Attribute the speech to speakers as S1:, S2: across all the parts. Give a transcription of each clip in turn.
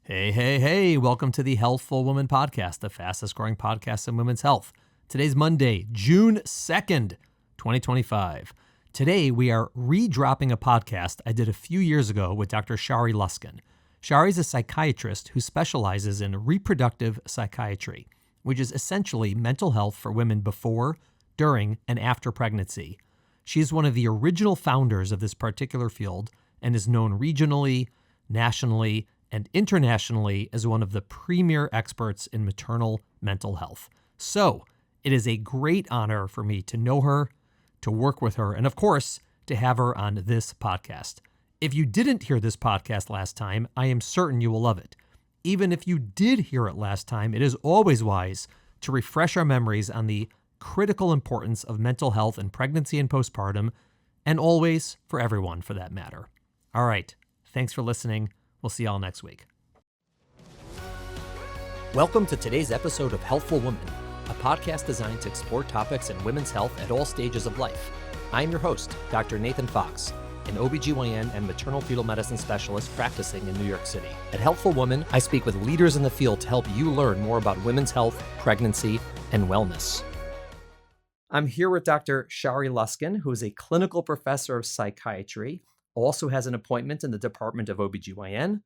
S1: Hey, hey, hey, welcome to the Healthful Woman Podcast, the fastest growing podcast in women's health. Today's Monday, June 2nd, 2025. Today, we are re-dropping a podcast I did a few years ago with Dr. Shari Lusskin. Shari is a psychiatrist who specializes in reproductive psychiatry, which is essentially mental health for women before, during, and after pregnancy. She is one of the original founders of this particular field and is known regionally, nationally, and internationally as one of the premier experts in maternal mental health. So it is a great honor for me to know her, to work with her, and of course, to have her on this podcast. If you didn't hear this podcast last time, I am certain you will love it. Even if you did hear it last time, it is always wise to refresh our memories on the critical importance of mental health in pregnancy and postpartum, and always for everyone for that matter. All right, thanks for listening. We'll see y'all next week. Welcome to today's episode of Healthful Woman, a podcast designed to explore topics in women's health at all stages of life. I'm your host, Dr. Nathan Fox, an OBGYN and maternal fetal medicine specialist practicing in New York City. At Healthful Woman, I speak with leaders in the field to help you learn more about women's health, pregnancy, and wellness. I'm here with Dr. Shari Lusskin, who is a clinical professor of psychiatry, also has an appointment in the Department of OBGYN,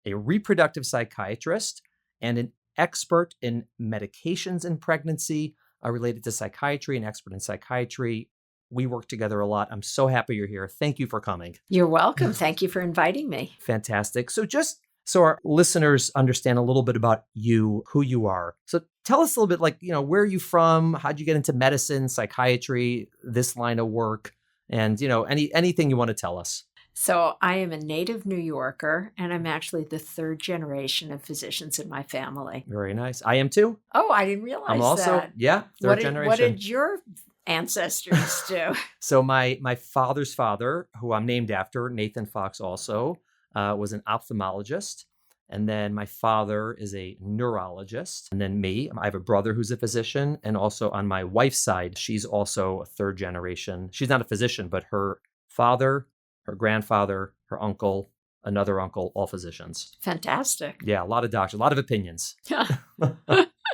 S1: a reproductive psychiatrist, and an expert in medications in pregnancy related to psychiatry, an expert in psychiatry. We work together a lot. I'm so happy you're here. Thank you for coming.
S2: You're welcome. Thank you for inviting me.
S1: Fantastic. So just so our listeners understand a little bit about you, who you are. So tell us a little bit where are you from? How'd you get into medicine, psychiatry, this line of work? And, anything you want to tell us.
S2: So I am a native New Yorker, and I'm actually the third generation of physicians in my family.
S1: Very nice. I am too.
S2: Oh, I didn't realize
S1: I'm also,
S2: that.
S1: third generation.
S2: What did your ancestors do?
S1: So my father's father, who I'm named after, Nathan Fox also, was an ophthalmologist. And then my father is a neurologist. And then me, I have a brother who's a physician. And also on my wife's side, she's also a third generation. She's not a physician, but her father, her grandfather, her uncle, another uncle, all physicians.
S2: Fantastic.
S1: Yeah, a lot of doctors, a lot of opinions.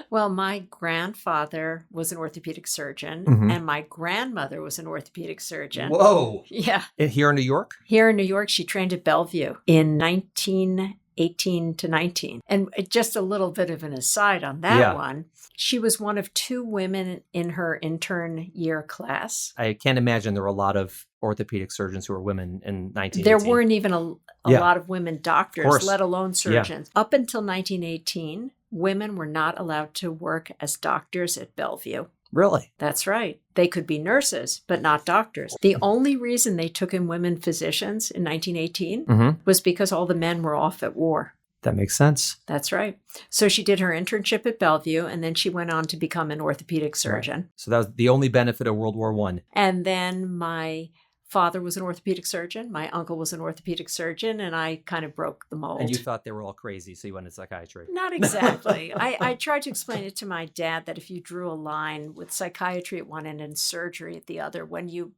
S2: Well, my grandfather was an orthopedic surgeon, and my grandmother was an orthopedic surgeon.
S1: Whoa.
S2: Yeah.
S1: Here in New York?
S2: Here in New York, she trained at Bellevue in 1918 to 19. And just a little bit of an aside on that one. She was one of two women in her intern year class.
S1: I can't imagine there were a lot of orthopedic surgeons who were women in 1918.
S2: There weren't even a lot of women doctors, let alone surgeons. Up until 1918, women were not allowed to work as doctors at Bellevue.
S1: Really?
S2: That's right. They could be nurses, but not doctors. The only reason they took in women physicians in 1918 was because all the men were off at war.
S1: That makes sense.
S2: That's right. So she did her internship at Bellevue, and then she went on to become an orthopedic surgeon.
S1: Right. So that was the only benefit of World War I.
S2: And then my father was an orthopedic surgeon. My uncle was an orthopedic surgeon, and I kind of broke the mold.
S1: And you thought they were all crazy, so you went into psychiatry.
S2: Not exactly. I tried to explain it to my dad that if you drew a line with psychiatry at one end and surgery at the other, when you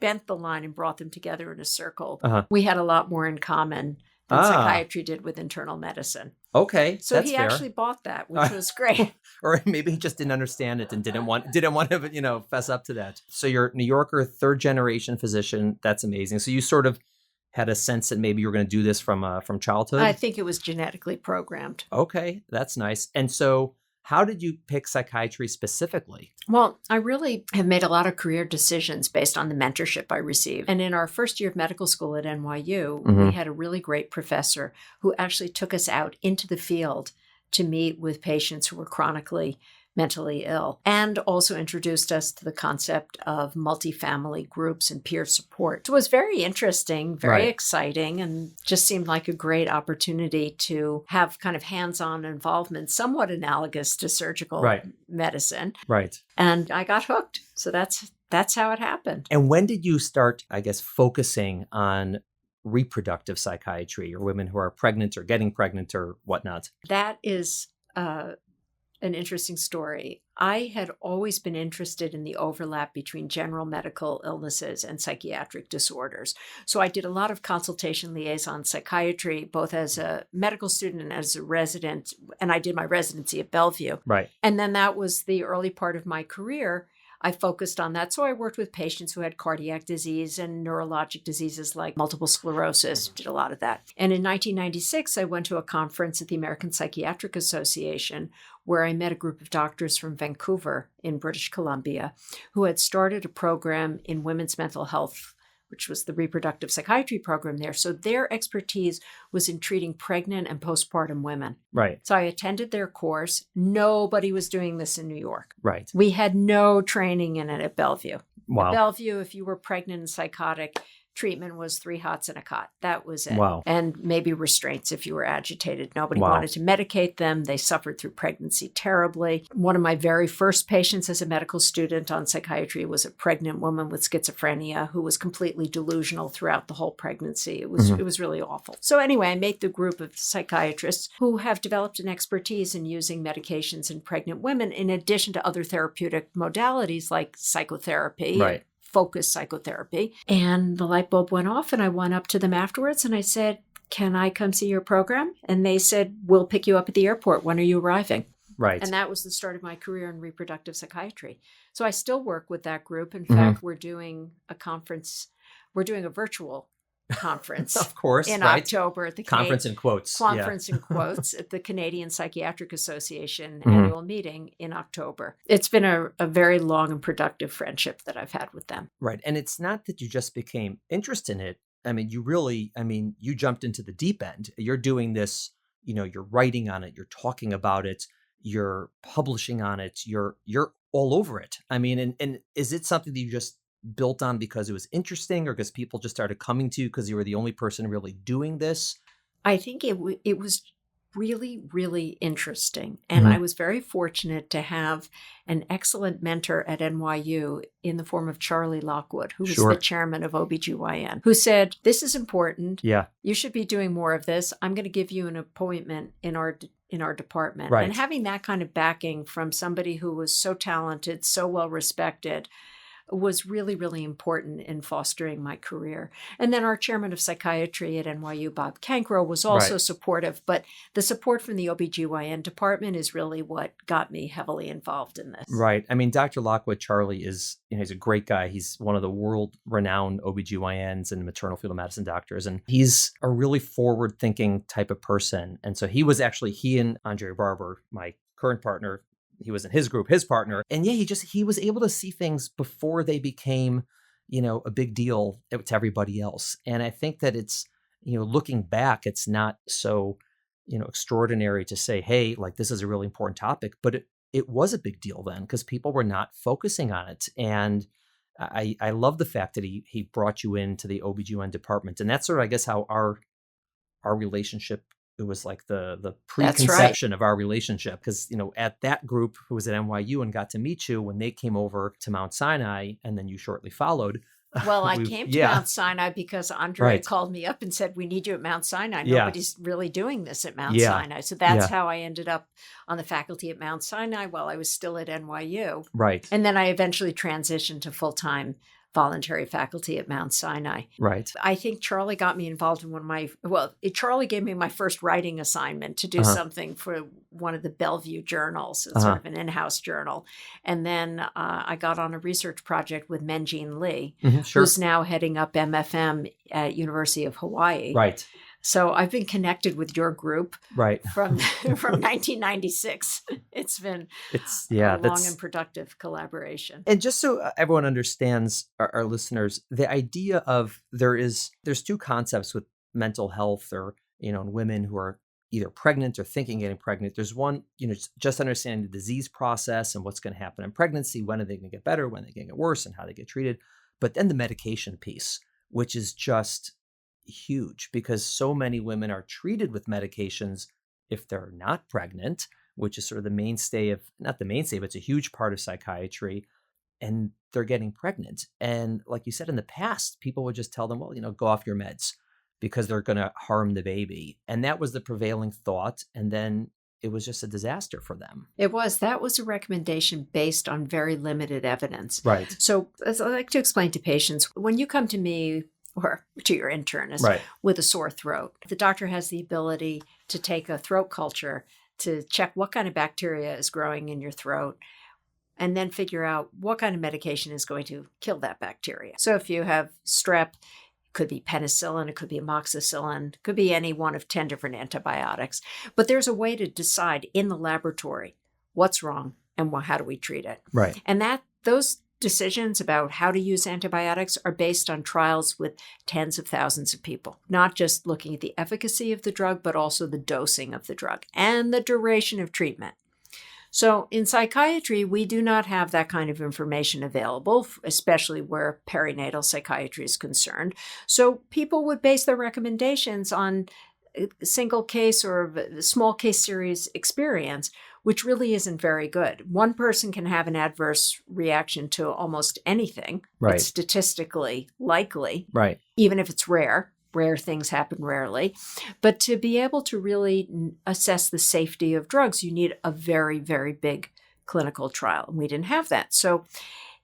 S2: bent the line and brought them together in a circle, we had a lot more in common than psychiatry did with internal medicine.
S1: Okay,
S2: so
S1: that's
S2: he
S1: fair.
S2: Actually bought that, which was great.
S1: Or maybe he just didn't understand it and didn't want to, fess up to that. So you're a New Yorker, third generation physician. That's amazing. So you sort of had a sense that maybe you were going to do this from childhood?
S2: I think it was genetically programmed.
S1: Okay, that's nice. And so how did you pick psychiatry specifically?
S2: Well, I really have made a lot of career decisions based on the mentorship I received. And in our first year of medical school at NYU, we had a really great professor who actually took us out into the field to meet with patients who were chronically mentally ill, and also introduced us to the concept of multifamily groups and peer support. So it was very interesting, very exciting, and just seemed like a great opportunity to have kind of hands-on involvement, somewhat analogous to surgical medicine.
S1: Right.
S2: And I got hooked. So that's how it happened.
S1: And when did you start, I guess, focusing on reproductive psychiatry, or women who are pregnant or getting pregnant or whatnot?
S2: That is an interesting story. I had always been interested in the overlap between general medical illnesses and psychiatric disorders. So I did a lot of consultation liaison psychiatry, both as a medical student and as a resident. And I did my residency at Bellevue.
S1: Right.
S2: And then that was the early part of my career. I focused on that. So I worked with patients who had cardiac disease and neurologic diseases like multiple sclerosis, did a lot of that. And in 1996, I went to a conference at the American Psychiatric Association where I met a group of doctors from Vancouver in British Columbia who had started a program in women's mental health, which was the reproductive psychiatry program there. So their expertise was in treating pregnant and postpartum women.
S1: Right.
S2: So I attended their course. Nobody was doing this in New York.
S1: Right.
S2: We had no training in it at Bellevue.
S1: Wow.
S2: At Bellevue, if you were pregnant and psychotic, treatment was 3 hots and a cot. That was it.
S1: Wow.
S2: And maybe restraints if you were agitated. Nobody
S1: Wow.
S2: wanted to medicate them. They suffered through pregnancy terribly. One of my very first patients as a medical student on psychiatry was a pregnant woman with schizophrenia who was completely delusional throughout the whole pregnancy. It was really awful. So anyway, I make the group of psychiatrists who have developed an expertise in using medications in pregnant women in addition to other therapeutic modalities like psychotherapy.
S1: Right.
S2: Focused psychotherapy. And the light bulb went off and I went up to them afterwards and I said, "Can I come see your program?" And they said, "We'll pick you up at the airport. When are you arriving?"
S1: Right.
S2: And that was the start of my career in reproductive psychiatry. So I still work with that group. In fact, we're doing a conference. We're doing a virtual conference
S1: of course,
S2: in
S1: right?
S2: October at the
S1: Conference in quotes.
S2: Conference in quotes at the Canadian Psychiatric Association annual meeting in October. It's been a very long and productive friendship that I've had with them.
S1: Right. And it's not that you just became interested in it. I mean, you jumped into the deep end. You're doing this, you're writing on it, you're talking about it, you're publishing on it, you're all over it. I mean, and is it something that you just built on because it was interesting or because people just started coming to you because you were the only person really doing this?
S2: I think it was really, really interesting. And I was very fortunate to have an excellent mentor at NYU in the form of Shari Lusskin, who was the chairman of OBGYN, who said, "This is important.
S1: Yeah.
S2: You should be doing more of this. I'm going to give you an appointment in our department."
S1: Right.
S2: And having that kind of backing from somebody who was so talented, so well respected, was really, really important in fostering my career. And then our chairman of psychiatry at NYU, Bob Cancro, was also supportive, but the support from the OBGYN department is really what got me heavily involved in this.
S1: Right. I mean, Dr. Lockwood, Charlie, is, he's a great guy. He's one of the world-renowned OBGYNs and maternal fetal medicine doctors, and he's a really forward-thinking type of person. And so he and Andre Barber, my current partner, he was in his group, his partner. And yeah, he was able to see things before they became, a big deal to everybody else. And I think that it's, looking back, it's not so, extraordinary to say, hey, like this is a really important topic, but it was a big deal then because people were not focusing on it. And I love the fact that he brought you into the OBGYN department. And that's sort of, I guess, how our relationship, it was like the preconception of our relationship. Because, at that group who was at NYU and got to meet you when they came over to Mount Sinai, and then you shortly followed.
S2: Well, I came to Mount Sinai because Andre called me up and said, "We need you at Mount Sinai. Nobody's really doing this at Mount Sinai." So that's how I ended up on the faculty at Mount Sinai while I was still at NYU.
S1: Right.
S2: And then I eventually transitioned to full-time voluntary faculty at Mount Sinai.
S1: Right.
S2: I think Charlie got me involved in Charlie gave me my first writing assignment to do something for one of the Bellevue journals. It's sort of an in-house journal. And then I got on a research project with Menjin Lee, who's now heading up MFM at University of Hawaii.
S1: Right.
S2: So I've been connected with your group from 1996. It's been a long and productive collaboration.
S1: And just so everyone understands, our listeners, the idea of there's two concepts with mental health or, in women who are either pregnant or thinking getting pregnant. There's one, just understanding the disease process and what's going to happen in pregnancy, when are they going to get better, when are they going to get worse, and how they get treated. But then the medication piece, which is just huge because so many women are treated with medications if they're not pregnant, which is sort of the mainstay of, not the mainstay, but it's a huge part of psychiatry, and they're getting pregnant. And like you said, in the past, people would just tell them, well, go off your meds because they're going to harm the baby. And that was the prevailing thought. And then it was just a disaster for them.
S2: That was a recommendation based on very limited evidence.
S1: Right.
S2: So as I like to explain to patients, when you come to me or to your internist with a sore throat, the doctor has the ability to take a throat culture to check what kind of bacteria is growing in your throat and then figure out what kind of medication is going to kill that bacteria. So if you have strep, it could be penicillin, it could be amoxicillin, it could be any one of 10 different antibiotics. But there's a way to decide in the laboratory what's wrong and how do we treat it.
S1: Right.
S2: And those decisions about how to use antibiotics are based on trials with tens of thousands of people, not just looking at the efficacy of the drug, but also the dosing of the drug and the duration of treatment. So in psychiatry, we do not have that kind of information available, especially where perinatal psychiatry is concerned. So people would base their recommendations on a single case or a small case series experience, which really isn't very good. One person can have an adverse reaction to almost anything.
S1: Right.
S2: It's statistically likely,
S1: Right.
S2: even if it's rare. Rare things happen rarely. But to be able to really assess the safety of drugs, you need a very, very big clinical trial. And we didn't have that. So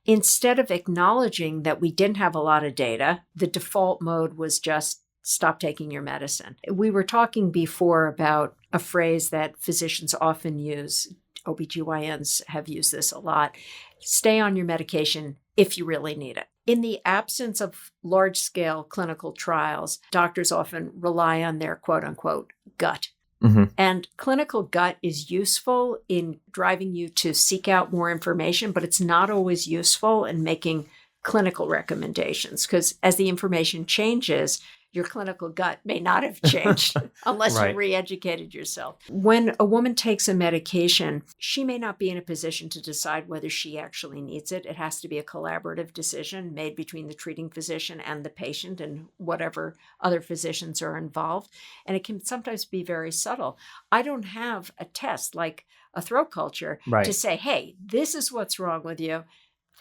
S2: instead of acknowledging that we didn't have a lot of data, the default mode was just stop taking your medicine. We were talking before about a phrase that physicians often use. OBGYNs have used this a lot. Stay on your medication if you really need it. In the absence of large-scale clinical trials, doctors often rely on their quote-unquote gut.
S1: Mm-hmm.
S2: And clinical gut is useful in driving you to seek out more information, but it's not always useful in making clinical recommendations because as the information changes, your clinical gut may not have changed unless you re-educated yourself. When a woman takes a medication, she may not be in a position to decide whether she actually needs it. It has to be a collaborative decision made between the treating physician and the patient and whatever other physicians are involved. And it can sometimes be very subtle. I don't have a test like a throat culture to say, hey, this is what's wrong with you.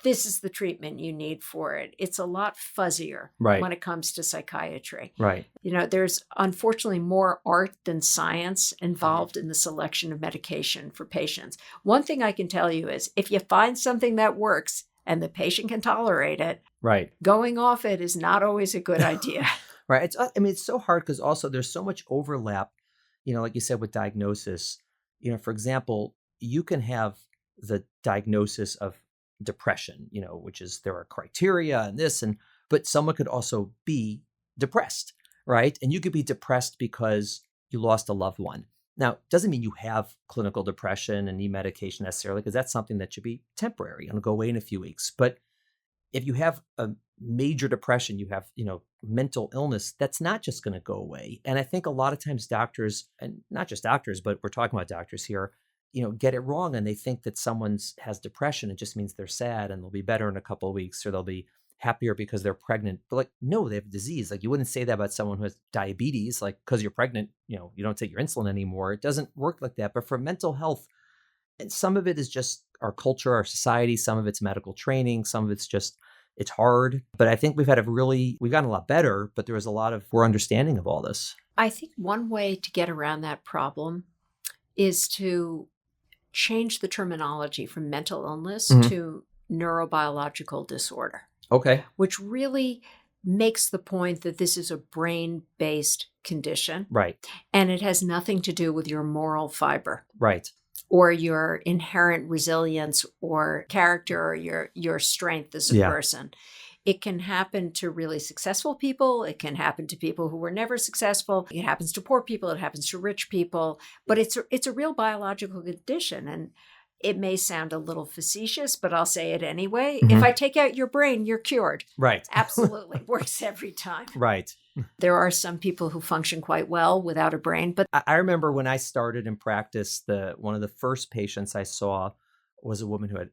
S2: This is the treatment you need for it. It's a lot fuzzier when it comes to psychiatry.
S1: Right.
S2: You know, there's unfortunately more art than science involved in the selection of medication for patients. One thing I can tell you is if you find something that works and the patient can tolerate it, going off it is not always a good idea.
S1: Right. It's so hard because also there's so much overlap, like you said, with diagnosis. For example, you can have the diagnosis of depression, which is there are criteria and this, but someone could also be depressed, right? And you could be depressed because you lost a loved one. Now, it doesn't mean you have clinical depression and need medication necessarily, because that's something that should be temporary and go away in a few weeks. But if you have a major depression, you have, mental illness, that's not just going to go away. And I think a lot of times doctors, and not just doctors, but we're talking about doctors here, get it wrong. And they think that someone has depression. It just means they're sad and they'll be better in a couple of weeks, or they'll be happier because they're pregnant. But no, they have a disease. Like you wouldn't say that about someone who has diabetes, like because you're pregnant, you don't take your insulin anymore. It doesn't work like that. But for mental health, and some of it is just our culture, our society. Some of it's medical training. Some of it's just, it's hard. But I think we've gotten a lot better, but there was a lot of poor understanding of all this.
S2: I think one way to get around that problem is to change the terminology from mental illness to neurobiological disorder.
S1: Okay.
S2: Which really makes the point that this is a brain-based condition.
S1: Right.
S2: And it has nothing to do with your moral fiber.
S1: Right.
S2: Or your inherent resilience or character or your strength as a person. It can happen to really successful people. It can happen to people who were never successful. It happens to poor people. It happens to rich people. But it's a real biological condition. And it may sound a little facetious, but I'll say it anyway. If I take out your brain, you're cured.
S1: Right.
S2: Absolutely. Works every time.
S1: Right.
S2: There are some people who function quite well without a brain. But
S1: I remember when I started in practice, one of the first patients I saw was a woman who had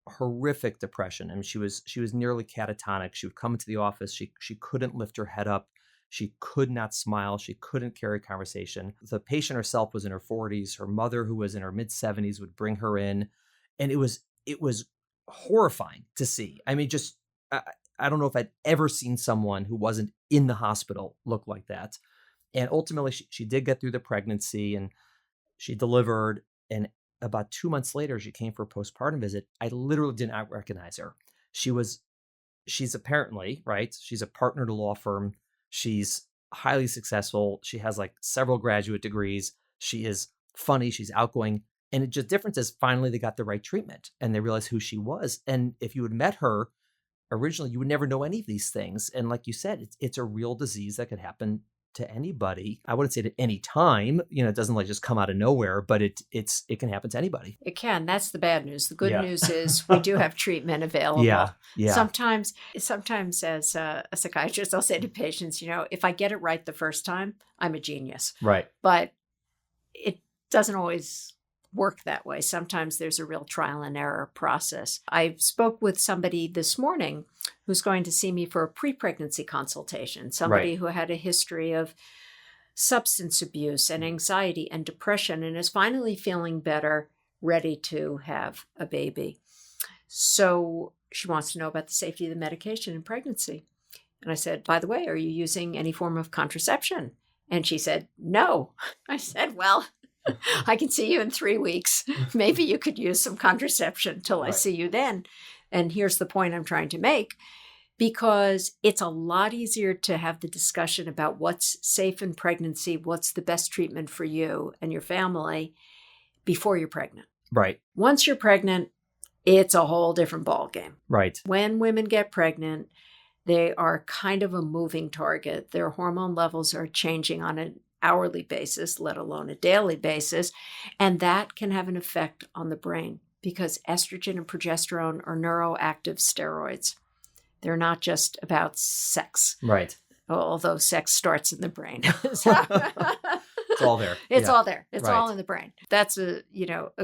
S1: horrific depression. I mean, she was nearly catatonic. She would come into the office. She couldn't lift her head up. She could not smile. She couldn't carry conversation. The patient herself was in her 40s. Her mother, who was in her mid 70s, would bring her in. And it was horrifying to see. I mean, just, I don't know if I'd ever seen someone who wasn't in the hospital look like that. And ultimately she did get through the pregnancy, and She delivered, and about 2 months later, she came for a postpartum visit. I literally did not recognize her. She's apparently, right? She's a partner at a law firm. She's highly successful. She has like several graduate degrees. She is funny. She's outgoing. And it just difference is finally they got the right treatment and they realized who she was. And if you had met her originally, you would never know any of these things. And like you said, it's a real disease that could happen to anybody. I wouldn't say at any time, it doesn't like just come out of nowhere, but it can happen to anybody.
S2: It can. That's the bad news. The good news is we do have treatment available.
S1: Yeah.
S2: Sometimes as a psychiatrist, I'll say to patients, if I get it right the first time, I'm a genius.
S1: Right.
S2: But it doesn't always work that way. Sometimes there's a real trial and error process. I spoke with somebody this morning who's going to see me for a pre-pregnancy consultation, somebody who had a history of substance abuse and anxiety and depression and is finally feeling better, ready to have a baby. So she wants to know about the safety of the medication in pregnancy. And I said, by the way, are you using any form of contraception? And she said, no. I said, well, I can see you in 3 weeks. Maybe you could use some contraception till I see you then. And here's the point I'm trying to make, because it's a lot easier to have the discussion about what's safe in pregnancy, what's the best treatment for you and your family before you're pregnant.
S1: Right.
S2: Once you're pregnant, it's a whole different ballgame.
S1: Right.
S2: When women get pregnant, they are kind of a moving target. Their hormone levels are changing on an hourly basis, let alone a daily basis. And that can have an effect on the brain because estrogen and progesterone are neuroactive steroids. They're not just about sex.
S1: Right.
S2: Although sex starts in the brain.
S1: It's all there.
S2: It's all there. It's all in the brain. That's a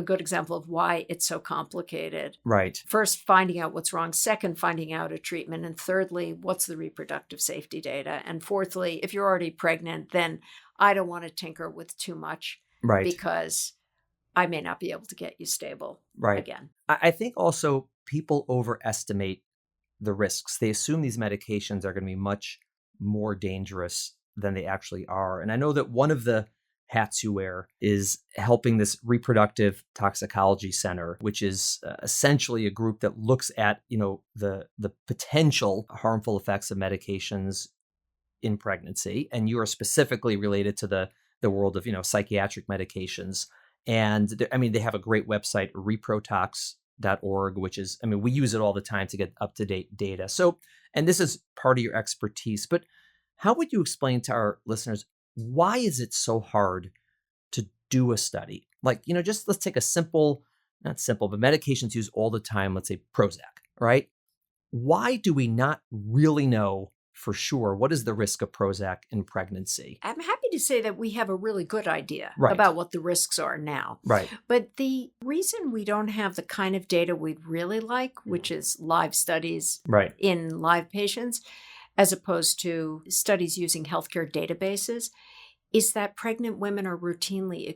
S2: good example of why it's so complicated.
S1: Right.
S2: First, finding out what's wrong. Second, finding out a treatment. And thirdly, what's the reproductive safety data? And fourthly, if you're already pregnant, then I don't want to tinker with too much.
S1: Right.
S2: Because I may not be able to get you stable again.
S1: I think also people overestimate the risks. They assume these medications are going to be much more dangerous than they actually are. And I know that one of the hats you wear is helping this Reproductive Toxicology Center, which is essentially a group that looks at, the potential harmful effects of medications in pregnancy. And you are specifically related to the world of, psychiatric medications. And they have a great website, reprotox.org, which is, we use it all the time to get up-to-date data. So, and this is part of your expertise, but how would you explain to our listeners, why is it so hard to do a study? Like, just let's take a not simple, but medications used all the time, let's say Prozac, right? Why do we not really know for sure what is the risk of Prozac in pregnancy?
S2: I'm happy to say that we have a really good idea about what the risks are now.
S1: Right.
S2: But the reason we don't have the kind of data we'd really like, which is live studies in live patients, as opposed to studies using healthcare databases, is that pregnant women are routinely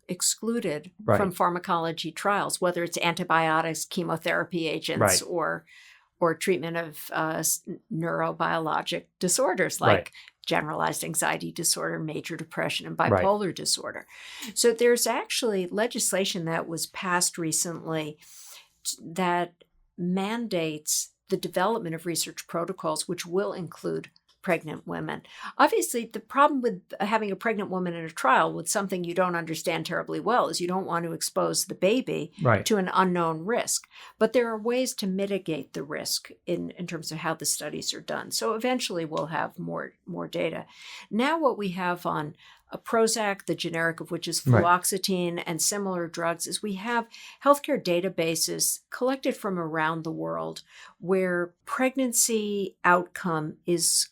S2: excluded from pharmacology trials, whether it's antibiotics, chemotherapy agents, or treatment of neurobiologic disorders like generalized anxiety disorder, major depression, and bipolar disorder. So there's actually legislation that was passed recently that mandates the development of research protocols, which will include pregnant women. Obviously, the problem with having a pregnant woman in a trial with something you don't understand terribly well is you don't want to expose the baby to an unknown risk. But there are ways to mitigate the risk in terms of how the studies are done. So eventually we'll have more data. Now what we have on a Prozac, the generic of which is fluoxetine, and similar drugs, is we have healthcare databases collected from around the world where pregnancy outcome is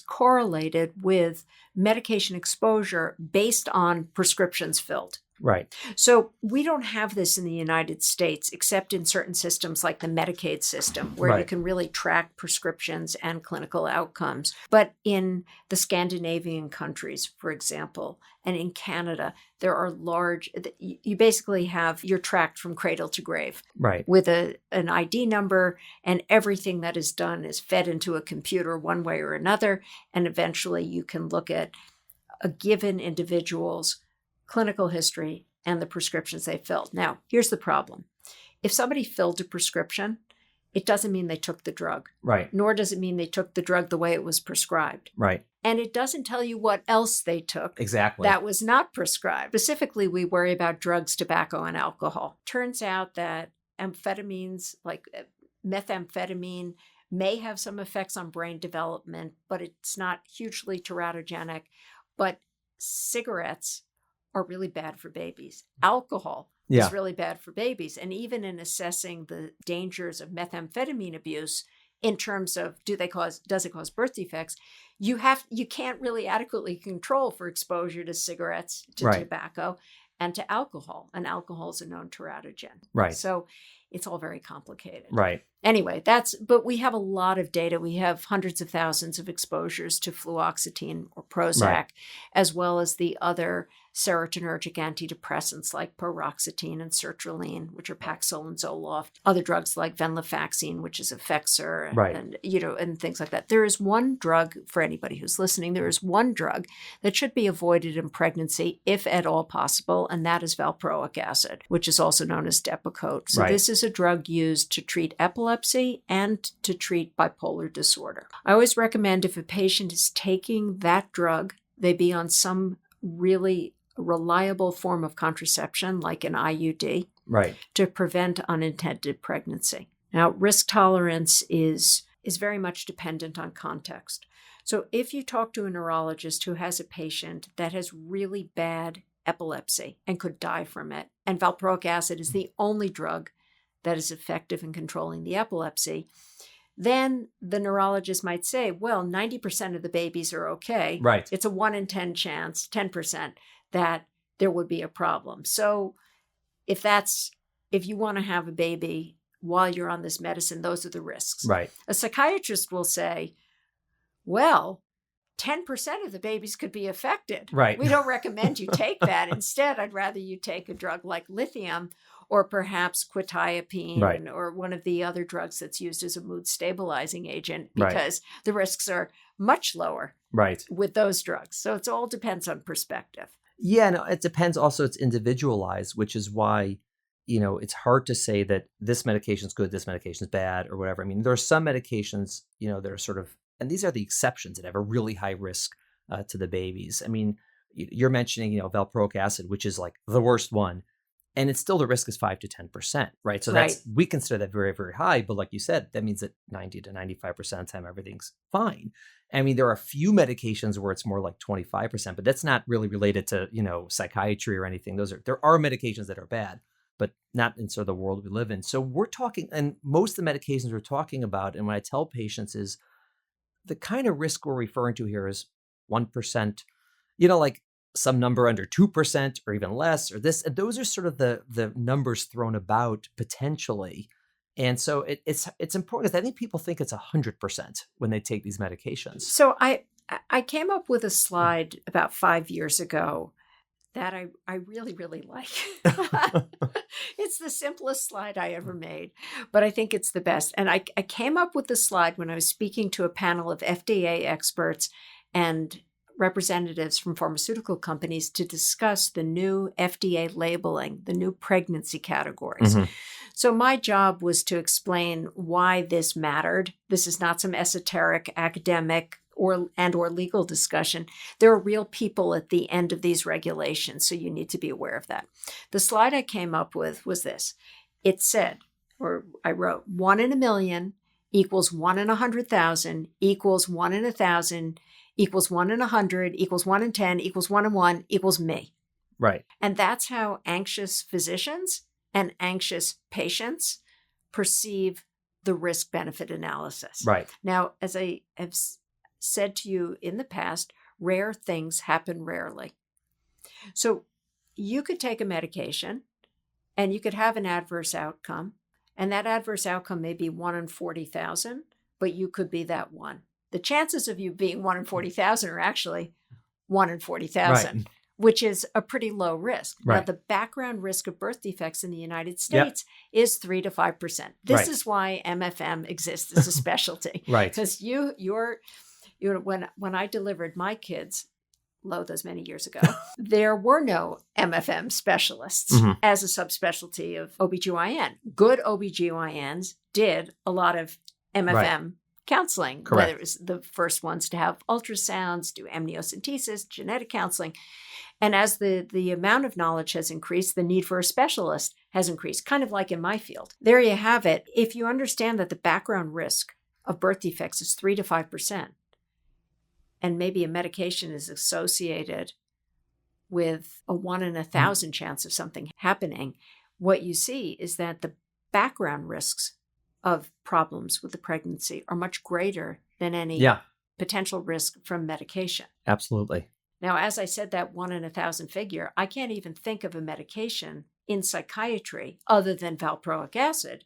S2: correlated with medication exposure based on prescriptions filled.
S1: Right.
S2: So we don't have this in the United States, except in certain systems like the Medicaid system, where you can really track prescriptions and clinical outcomes. But in the Scandinavian countries, for example, and in Canada, there are you basically have, you're tracked from cradle to grave with an ID number, and everything that is done is fed into a computer one way or another. And eventually you can look at a given individual's clinical history, and the prescriptions they filled. Now, here's the problem. If somebody filled a prescription, it doesn't mean they took the drug.
S1: Right.
S2: Nor does it mean they took the drug the way it was prescribed.
S1: Right.
S2: And it doesn't tell you what else they took.
S1: Exactly.
S2: That was not prescribed. Specifically, we worry about drugs, tobacco, and alcohol. Turns out that amphetamines, like methamphetamine, may have some effects on brain development, but it's not hugely teratogenic. But cigarettes are really bad for babies. Alcohol is really bad for babies. And even in assessing the dangers of methamphetamine abuse in terms of does it cause birth defects, you can't really adequately control for exposure to cigarettes, to tobacco, and to alcohol. And alcohol is a known teratogen.
S1: Right.
S2: So it's all very complicated.
S1: Right.
S2: Anyway, but we have a lot of data. We have hundreds of thousands of exposures to fluoxetine or Prozac, as well as the other serotonergic antidepressants like paroxetine and sertraline, which are Paxil and Zoloft. Other drugs like venlafaxine, which is Effexor, and things like that. There is one drug, for anybody who's listening, there is one drug that should be avoided in pregnancy, if at all possible, and that is valproic acid, which is also known as Depakote. So this is a drug used to treat epilepsy and to treat bipolar disorder. I always recommend if a patient is taking that drug, they be on some really reliable form of contraception, like an IUD, to prevent unintended pregnancy. Now, risk tolerance is very much dependent on context. So if you talk to a neurologist who has a patient that has really bad epilepsy and could die from it, and valproic acid is the only drug that is effective in controlling the epilepsy, then the neurologist might say, well, 90% of the babies are okay.
S1: Right.
S2: It's a 1 in 10 chance, 10%, that there would be a problem. So if you want to have a baby while you're on this medicine, those are the risks.
S1: Right.
S2: A psychiatrist will say, well, 10% of the babies could be affected.
S1: Right.
S2: We don't recommend you take that. Instead, I'd rather you take a drug like lithium, or perhaps quetiapine, or one of the other drugs that's used as a mood stabilizing agent, because the risks are much lower with those drugs. So it all depends on perspective.
S1: Yeah, no, it depends. Also, it's individualized, which is why, it's hard to say that this medication is good, this medication is bad, or whatever. I mean, there are some medications, that are sort of, and these are the exceptions that have a really high risk to the babies. I mean, you're mentioning, valproic acid, which is like the worst one. And it's still, the risk is 5 to 10%, right? So we consider that very, very high. But like you said, that means that 90 to 95% of the time, everything's fine. I mean, there are a few medications where it's more like 25%, but that's not really related to, psychiatry or anything. There are medications that are bad, but not in sort of the world we live in. So we're talking, and most of the medications we're talking about, and when I tell patients, is the kind of risk we're referring to here is 1%, like some number under 2% or even less, or this. And those are sort of the numbers thrown about potentially. And so it's important, because I think people think it's 100% when they take these medications.
S2: So I came up with a slide about 5 years ago that I really, really like. It's the simplest slide I ever made, but I think it's the best. And I came up with the slide when I was speaking to a panel of FDA experts and representatives from pharmaceutical companies to discuss the new FDA labeling, the new pregnancy categories. Mm-hmm. So my job was to explain why this mattered. This is not some esoteric academic or legal discussion. There are real people at the end of these regulations, so you need to be aware of that. The slide I came up with was this. It said, or I wrote, 1 in a million equals 1 in 100,000 equals 1 in 1,000 equals 1 in 100 equals 1 in 10 equals 1 in 1 equals me.
S1: Right.
S2: And that's how anxious physicians and anxious patients perceive the risk-benefit analysis.
S1: Right.
S2: Now, as I have said to you in the past, rare things happen rarely. So you could take a medication and you could have an adverse outcome, and that adverse outcome may be 1 in 40,000, but you could be that one. The chances of you being 1 in 40,000 are actually 1 in 40,000, right, which is a pretty low risk.
S1: Right.
S2: Now, the background risk of birth defects in the United States is 3 to 5%. This is why MFM exists as a specialty.
S1: Right.
S2: Because when I delivered my kids, lo, those many years ago, there were no MFM specialists as a subspecialty of OBGYN. Good OBGYNs did a lot of MFM counseling,
S1: Correct.
S2: whether it was the first ones to have ultrasounds, do amniocentesis, genetic counseling. And as the amount of knowledge has increased, the need for a specialist has increased, kind of like in my field. There you have it. If you understand that the background risk of birth defects is 3 to 5%, and maybe a medication is associated with a 1 in 1,000 chance of something happening, what you see is that the background risks of problems with the pregnancy are much greater than any potential risk from medication.
S1: Absolutely.
S2: Now, as I said, that 1 in 1,000 figure, I can't even think of a medication in psychiatry other than valproic acid,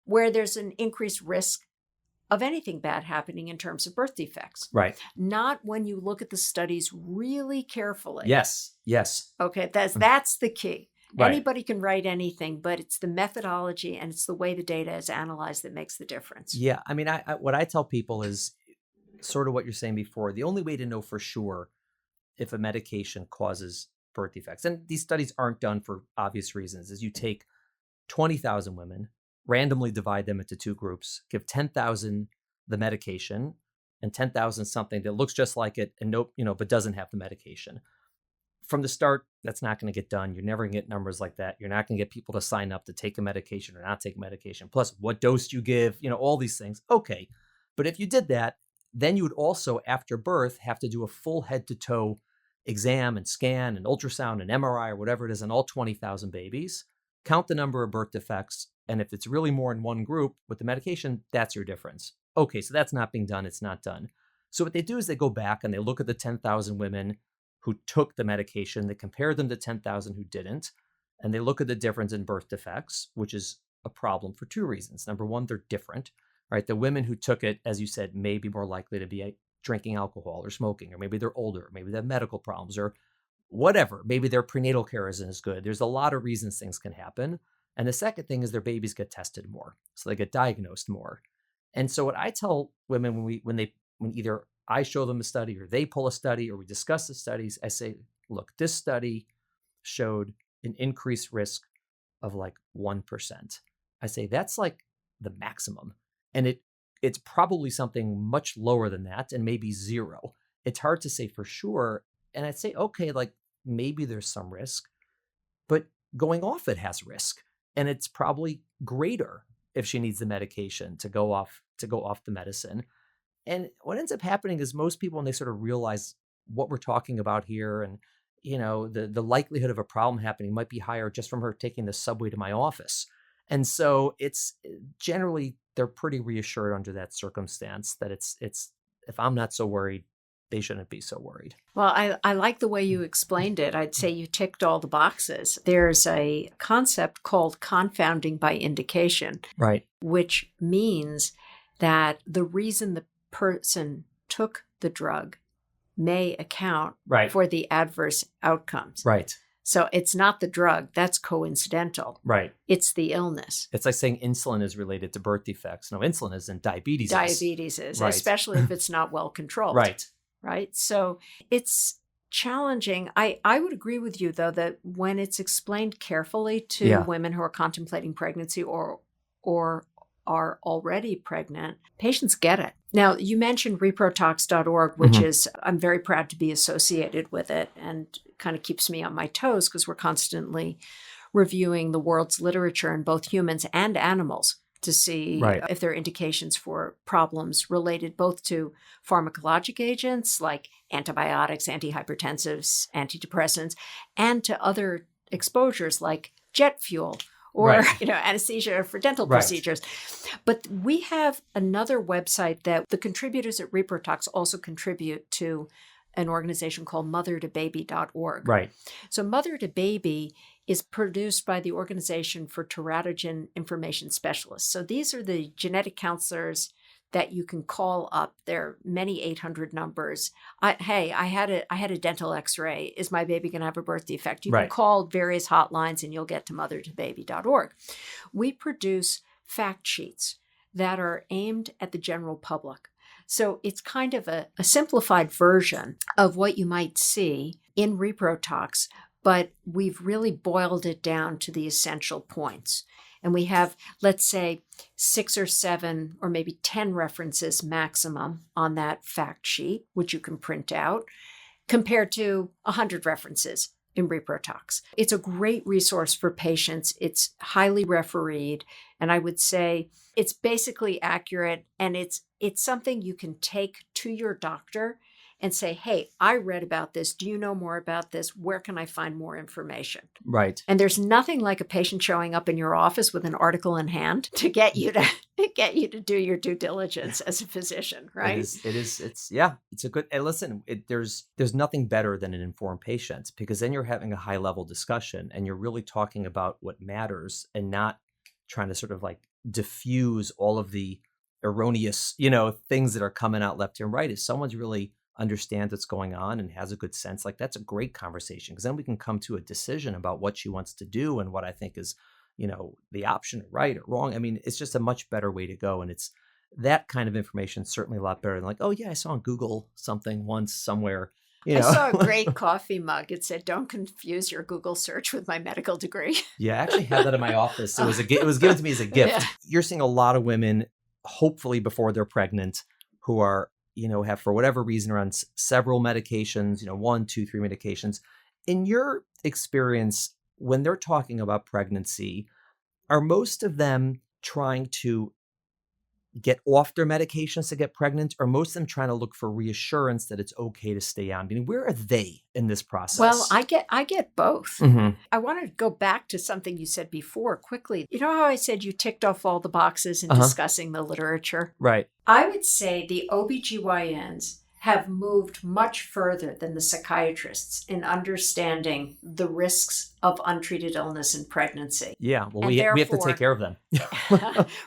S2: where there's an increased risk of anything bad happening in terms of birth defects. Not when you look at the studies really carefully.
S1: Yes.
S2: Okay, that's the key. Anybody can write anything, but it's the methodology and it's the way the data is analyzed that makes the difference.
S1: Yeah. I mean, what I tell people is sort of what you're saying before. The only way to know for sure if a medication causes birth defects, and these studies aren't done for obvious reasons, is you take 20,000 women, randomly divide them into 2 groups, give 10,000 the medication and 10,000 something that looks just like it and but doesn't have the medication. From the start, that's not going to get done. You're never going to get numbers like that. You're not going to get people to sign up to take a medication or not take a medication. Plus, what dose you give, all these things. Okay. But if you did that, then you would also, after birth, have to do a full head-to-toe exam and scan and ultrasound and MRI or whatever it is on all 20,000 babies, count the number of birth defects, and if it's really more in one group with the medication, that's your difference. Okay, so that's not being done. It's not done. So what they do is they go back and they look at the 10,000 women who took the medication, they compare them to 10,000 who didn't, and they look at the difference in birth defects, which is a problem for 2 reasons. Number one, they're different, right? The women who took it, as you said, may be more likely to be drinking alcohol or smoking, or maybe they're older, maybe they have medical problems or whatever. Maybe their prenatal care isn't as good. There's a lot of reasons things can happen. And the second thing is their babies get tested more. So they get diagnosed more. And so what I tell women when either I show them a study or they pull a study or we discuss the studies, I say, look, this study showed an increased risk of like 1%. I say, that's like the maximum. And it's probably something much lower than that and maybe 0. It's hard to say for sure. And I'd say, okay, like maybe there's some risk, but going off it has risk. And it's probably greater if she needs the medication to go off the medicine. And what ends up happening is most people, when they sort of realize what we're talking about here and, the likelihood of a problem happening might be higher just from her taking the subway to my office. And so it's generally, they're pretty reassured under that circumstance that it's if I'm not so worried, they shouldn't be so worried.
S2: Well, I like the way you explained it. I'd say you ticked all the boxes. There's a concept called confounding by indication,
S1: right?
S2: Which means that the reason the person took the drug may account for the adverse outcomes.
S1: Right.
S2: So it's not the drug. That's coincidental.
S1: Right.
S2: It's the illness.
S1: It's like saying insulin is related to birth defects. No, insulin isn't. Diabetes is.
S2: Diabetes is, right. Especially if it's not well controlled.
S1: Right.
S2: Right. So it's challenging. I would agree with you, though, that when it's explained carefully to women who are contemplating pregnancy or are already pregnant, patients get it. Now, you mentioned reprotox.org, which is, I'm very proud to be associated with it and kind of keeps me on my toes because we're constantly reviewing the world's literature in both humans and animals to see if there are indications for problems related both to pharmacologic agents like antibiotics, antihypertensives, antidepressants, and to other exposures like jet fuel or anesthesia for dental procedures. But we have another website that the contributors at Reprotox also contribute to, an organization called mother2baby.org.
S1: Right.
S2: So Mother2Baby is produced by the Organization for Teratogen Information Specialists. So these are the genetic counselors that you can call up. There are many 800 numbers. I had a dental x-ray. Is my baby going to have a birth defect? You can call various hotlines and you'll get to mother2baby.org. We produce fact sheets that are aimed at the general public. So it's kind of a simplified version of what you might see in Reprotox, but we've really boiled it down to the essential points. And we have, let's say, 6 or 7 or maybe 10 references maximum on that fact sheet, which you can print out, compared to 100 references in Reprotox. It's a great resource for patients. It's highly refereed. And I would say it's basically accurate. And it's something you can take to your doctor and say, hey, I read about this. Do you know more about this? Where can I find more information?
S1: Right.
S2: And there's nothing like a patient showing up in your office with an article in hand to get you to do your due diligence as a physician, right?
S1: It's a good, and listen, there's nothing better than an informed patient, because then you're having a high level discussion and you're really talking about what matters and not trying to sort of like diffuse all of the erroneous, things that are coming out left and right. If someone's really understands what's going on and has a good sense, like that's a great conversation, because then we can come to a decision about what she wants to do and what I think is, the option, right or wrong. I mean, it's just a much better way to go. And it's that kind of information, certainly a lot better than like, oh yeah, I saw on Google something once somewhere.
S2: I saw a great coffee mug. It said, don't confuse your Google search with my medical degree.
S1: Yeah, I actually had that in my office. It was given to me as a gift. Yeah. You're seeing a lot of women, hopefully before they're pregnant, who are have for whatever reason are on several medications, 1, 2, 3 medications. In your experience, when they're talking about pregnancy, are most of them trying to get off their medications to get pregnant, or most of them trying to look for reassurance that it's okay to stay on? I mean, where are they in this process?
S2: Well, I get both. Mm-hmm. I want to go back to something you said before quickly. You know how I said you ticked off all the boxes in discussing the literature?
S1: Right.
S2: I would say the OBGYNs have moved much further than the psychiatrists in understanding the risks of untreated illness in pregnancy.
S1: Yeah, well, we have to take care of them.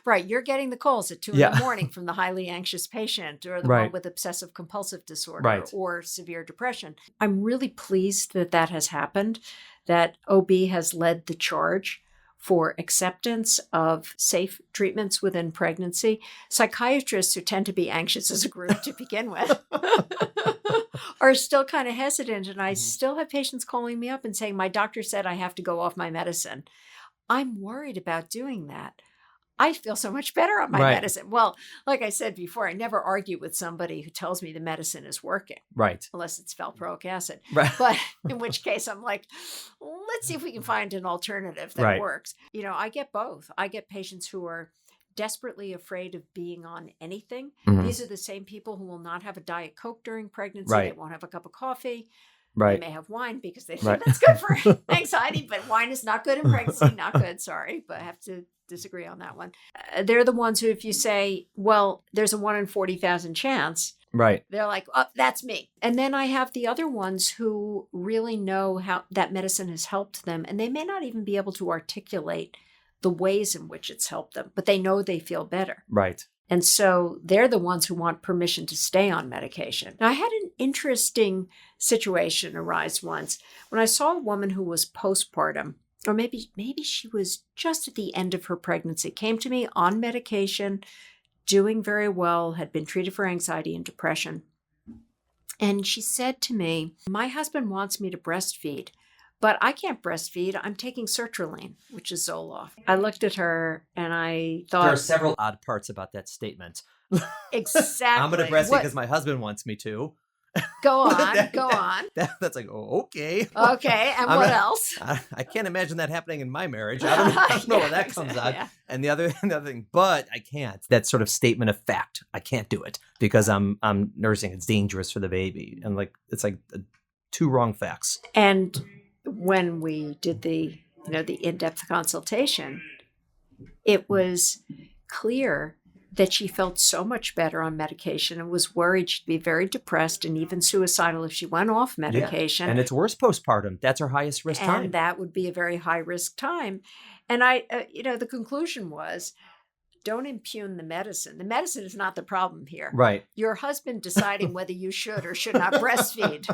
S2: Right, you're getting the calls at 2 a.m. from the highly anxious patient, or the one with obsessive compulsive disorder, or severe depression. I'm really pleased that has happened, that OB has led the charge for acceptance of safe treatments within pregnancy. Psychiatrists, who tend to be anxious as a group to begin with, are still kind of hesitant. And I still have patients calling me up and saying, my doctor said I have to go off my medicine. I'm worried about doing that. I feel so much better on my medicine. Well, like I said before, I never argue with somebody who tells me the medicine is working.
S1: Right.
S2: Unless it's valproic acid.
S1: Right.
S2: But in which case I'm like, let's see if we can find an alternative that works. I get both. I get patients who are desperately afraid of being on anything. Mm-hmm. These are the same people who will not have a Diet Coke during pregnancy. They won't have a cup of coffee. They may have wine because they think that's good for anxiety, but wine is not good in pregnancy. Not good. Sorry, but I have to disagree on that one. They're the ones who, if you say, well, there's a 1 in 40,000 chance, they're like, oh, that's me. And then I have the other ones who really know how that medicine has helped them. And they may not even be able to articulate the ways in which it's helped them, but they know they feel better.
S1: Right.
S2: And so they're the ones who want permission to stay on medication. Now, I had an interesting situation arise once when I saw a woman who was postpartum, or maybe she was just at the end of her pregnancy, came to me on medication, doing very well, had been treated for anxiety and depression. And she said to me, my husband wants me to breastfeed, but I can't breastfeed. I'm taking sertraline, which is Zoloft. I looked at her and I thought...
S1: There are several odd parts about that statement.
S2: Exactly.
S1: I'm going to breastfeed because my husband wants me to.
S2: Go on.
S1: That's like, oh, okay.
S2: Okay, and what else?
S1: I can't imagine that happening in my marriage. I don't know where that comes out. Yeah. And the other thing, but I can't. That sort of statement of fact, I can't do it because I'm nursing. It's dangerous for the baby. And it's like 2 wrong facts.
S2: And when we did the in-depth consultation, it was clear that she felt so much better on medication and was worried she'd be very depressed and even suicidal if she went off medication.
S1: Yeah. And it's worse postpartum. That's her highest risk time.
S2: And that would be a very high risk time. And I, the conclusion was, don't impugn the medicine. The medicine is not the problem here.
S1: Right.
S2: Your husband deciding whether you should or should not breastfeed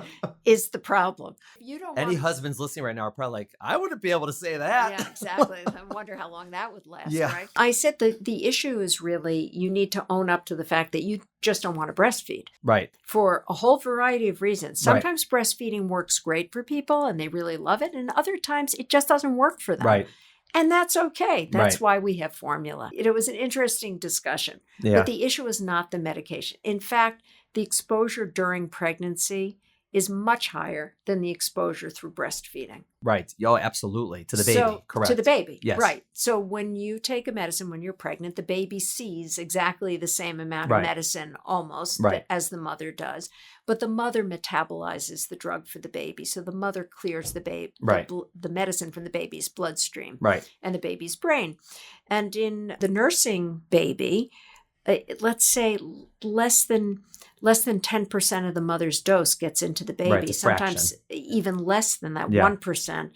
S2: is the problem. You don't
S1: Any husbands listening right now are probably like, I wouldn't be able to say that.
S2: Yeah, exactly. I wonder how long that would last,
S1: Yeah.
S2: right? I said the issue is really you need to own up to the fact that you just don't want to breastfeed.
S1: Right.
S2: For a whole variety of reasons. Sometimes breastfeeding works great for people and they really love it. And other times it just doesn't work for them.
S1: Right.
S2: And that's okay. That's why we have formula. It was an interesting discussion.
S1: Yeah.
S2: But the issue is not the medication. In fact, the exposure during pregnancy is much higher than the exposure through breastfeeding.
S1: Right. Oh, absolutely. To the baby. Correct.
S2: To the baby.
S1: Yes.
S2: Right. So when you take a medicine when you're pregnant, the baby sees exactly the same amount of medicine almost as the mother does. But the mother metabolizes the drug for the baby. So the mother clears the medicine from the baby's bloodstream and the baby's brain. And in the nursing baby, let's say less than 10% of the mother's dose gets into the baby, sometimes even less than that, 1%.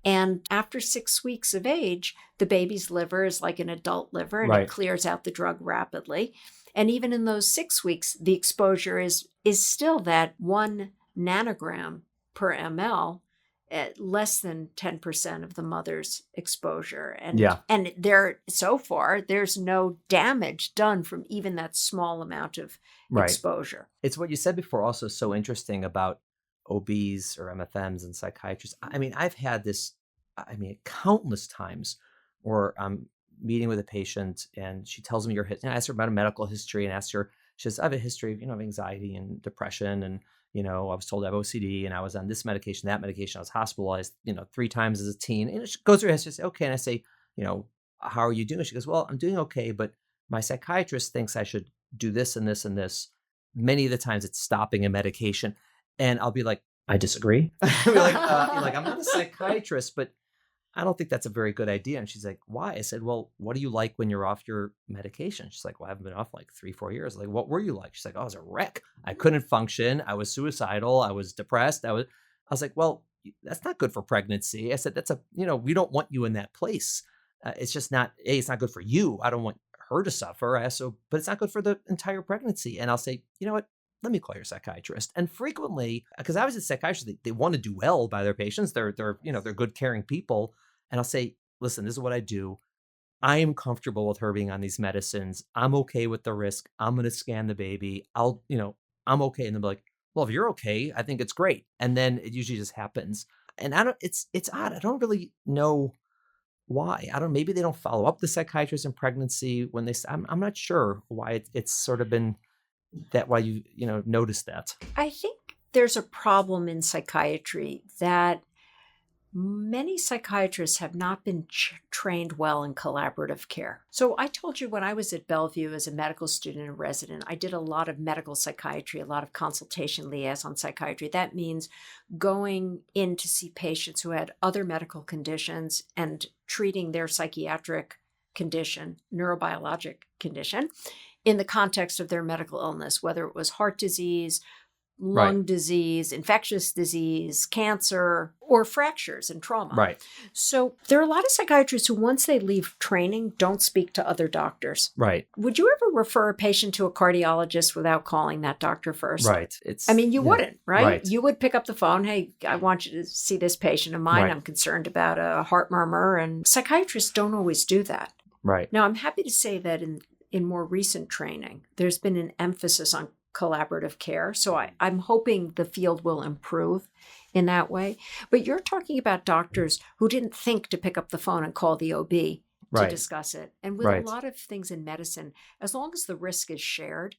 S2: And after 6 weeks of age, the baby's liver is like an adult liver and it clears out the drug rapidly. And even in those 6 weeks, the exposure is still that 1 nanogram per ml at less than 10% of the mother's exposure. And so far, there's no damage done from even that small amount of exposure.
S1: It's what you said before also so interesting about OBs or MFMs and psychiatrists. I mean, I've had this, countless times where I'm meeting with a patient and she tells me I ask her about a medical history and ask her, she says, I have a history of, anxiety and depression and I was told I have OCD and I was on this medication, that medication. I was hospitalized, 3 times as a teen. And she goes through her history, okay. And I say, how are you doing? She goes, well, I'm doing okay, but my psychiatrist thinks I should do this and this and this. Many of the times it's stopping a medication. And I'll be like, I disagree. I'm not a psychiatrist, but I don't think that's a very good idea. And she's like, why? I said, well, what do you like when you're off your medication? She's like, well, I haven't been off like 3-4 years. Like, what were you like? She's like, I was a wreck. I couldn't function. I was suicidal. I was depressed. I was like, well, that's not good for pregnancy. I said, we don't want you in that place. It's just not, it's not good for you. I don't want her to suffer. But it's not good for the entire pregnancy. And I'll say, you know what? Let me call your psychiatrist. And frequently, because I was a psychiatrist, they want to do well by their patients. They're good, caring people. And I'll say, listen, this is what I do. I am comfortable with her being on these medicines. I'm okay with the risk. I'm going to scan the baby. I'm okay. And they'll be like, well, if you're okay, I think it's great. And then it usually just happens. And it's odd. I don't really know why. Maybe they don't follow up the psychiatrist in pregnancy when I'm not sure why it's sort of been that why you noticed that.
S2: I think there's a problem in psychiatry that many psychiatrists have not been trained well in collaborative care. So I told you when I was at Bellevue as a medical student and resident, I did a lot of medical psychiatry, a lot of consultation liaison psychiatry. That means going in to see patients who had other medical conditions and treating their psychiatric condition, neurobiologic condition, in the context of their medical illness, whether it was heart disease, lung disease, infectious disease, cancer, or fractures and trauma.
S1: Right.
S2: So there are a lot of psychiatrists who, once they leave training, don't speak to other doctors.
S1: Right.
S2: Would you ever refer a patient to a cardiologist without calling that doctor first?
S1: Right.
S2: You wouldn't, right? You would pick up the phone. Hey, I want you to see this patient of mine. I'm concerned about a heart murmur. And psychiatrists don't always do that.
S1: Right.
S2: Now, I'm happy to say that in more recent training, there's been an emphasis on collaborative care. So I'm hoping the field will improve in that way. But you're talking about doctors who didn't think to pick up the phone and call the OB to discuss it. And with a lot of things in medicine, as long as the risk is shared,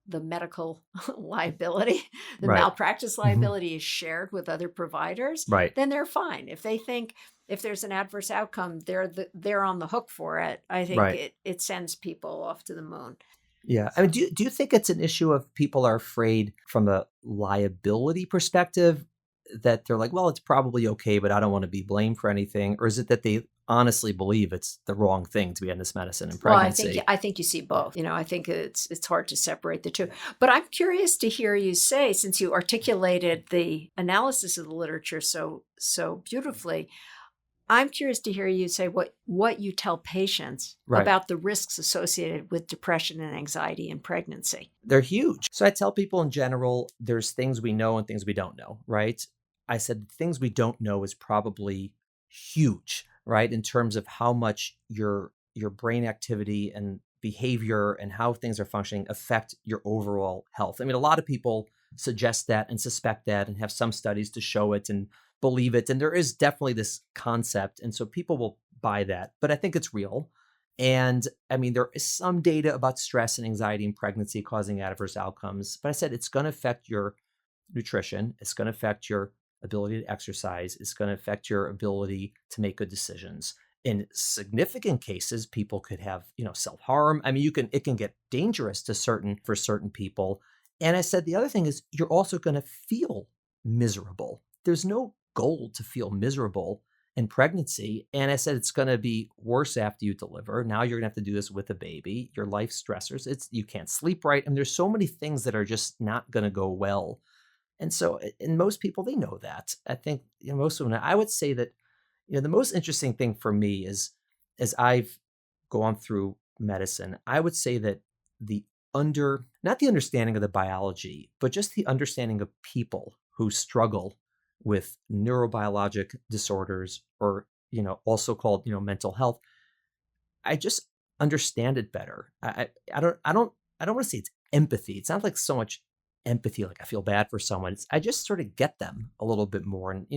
S2: the medical liability, the malpractice liability is shared with other providers, then they're fine. If they think if there's an adverse outcome, they're on the hook for it. I think it sends people off to the moon.
S1: Yeah. I mean, do you think it's an issue of people are afraid from a liability perspective that they're like, well, it's probably okay, but I don't want to be blamed for anything? Or is it that they honestly believe it's the wrong thing to be on this medicine in pregnancy?
S2: Well, I think you see both. I think it's hard to separate the two. But I'm curious to hear you say, since you articulated the analysis of the literature so beautifully, I'm curious to hear you say what you tell patients about the risks associated with depression and anxiety in pregnancy.
S1: They're huge. So I tell people in general, there's things we know and things we don't know, right? I said things we don't know is probably huge, right? In terms of how much your brain activity and behavior and how things are functioning affect your overall health. I mean, a lot of people suggest that and suspect that and have some studies to show it and believe it. And there is definitely this concept. And so people will buy that, but I think it's real. And I mean, there is some data about stress and anxiety in pregnancy causing adverse outcomes, but I said it's going to affect your nutrition. It's going to affect your ability to exercise. It's going to affect your ability to make good decisions. In significant cases, people could have, self-harm. I mean, it can get dangerous for certain people. And I said, the other thing is you're also going to feel miserable. There's no goal to feel miserable in pregnancy. And I said, it's going to be worse after you deliver. Now you're going to have to do this with a baby, your life stressors. You can't sleep right. And there's so many things that are just not going to go well. And so, and most people, they know that. I think, most of them, I would say that, the most interesting thing for me is, as I've gone through medicine, I would say that not the understanding of the biology, but just the understanding of people who struggle with neurobiologic disorders or, also called, mental health. I just understand it better. I don't want to say it's empathy. It's not like so much empathy, like I feel bad for someone. I just sort of get them a little bit more. And,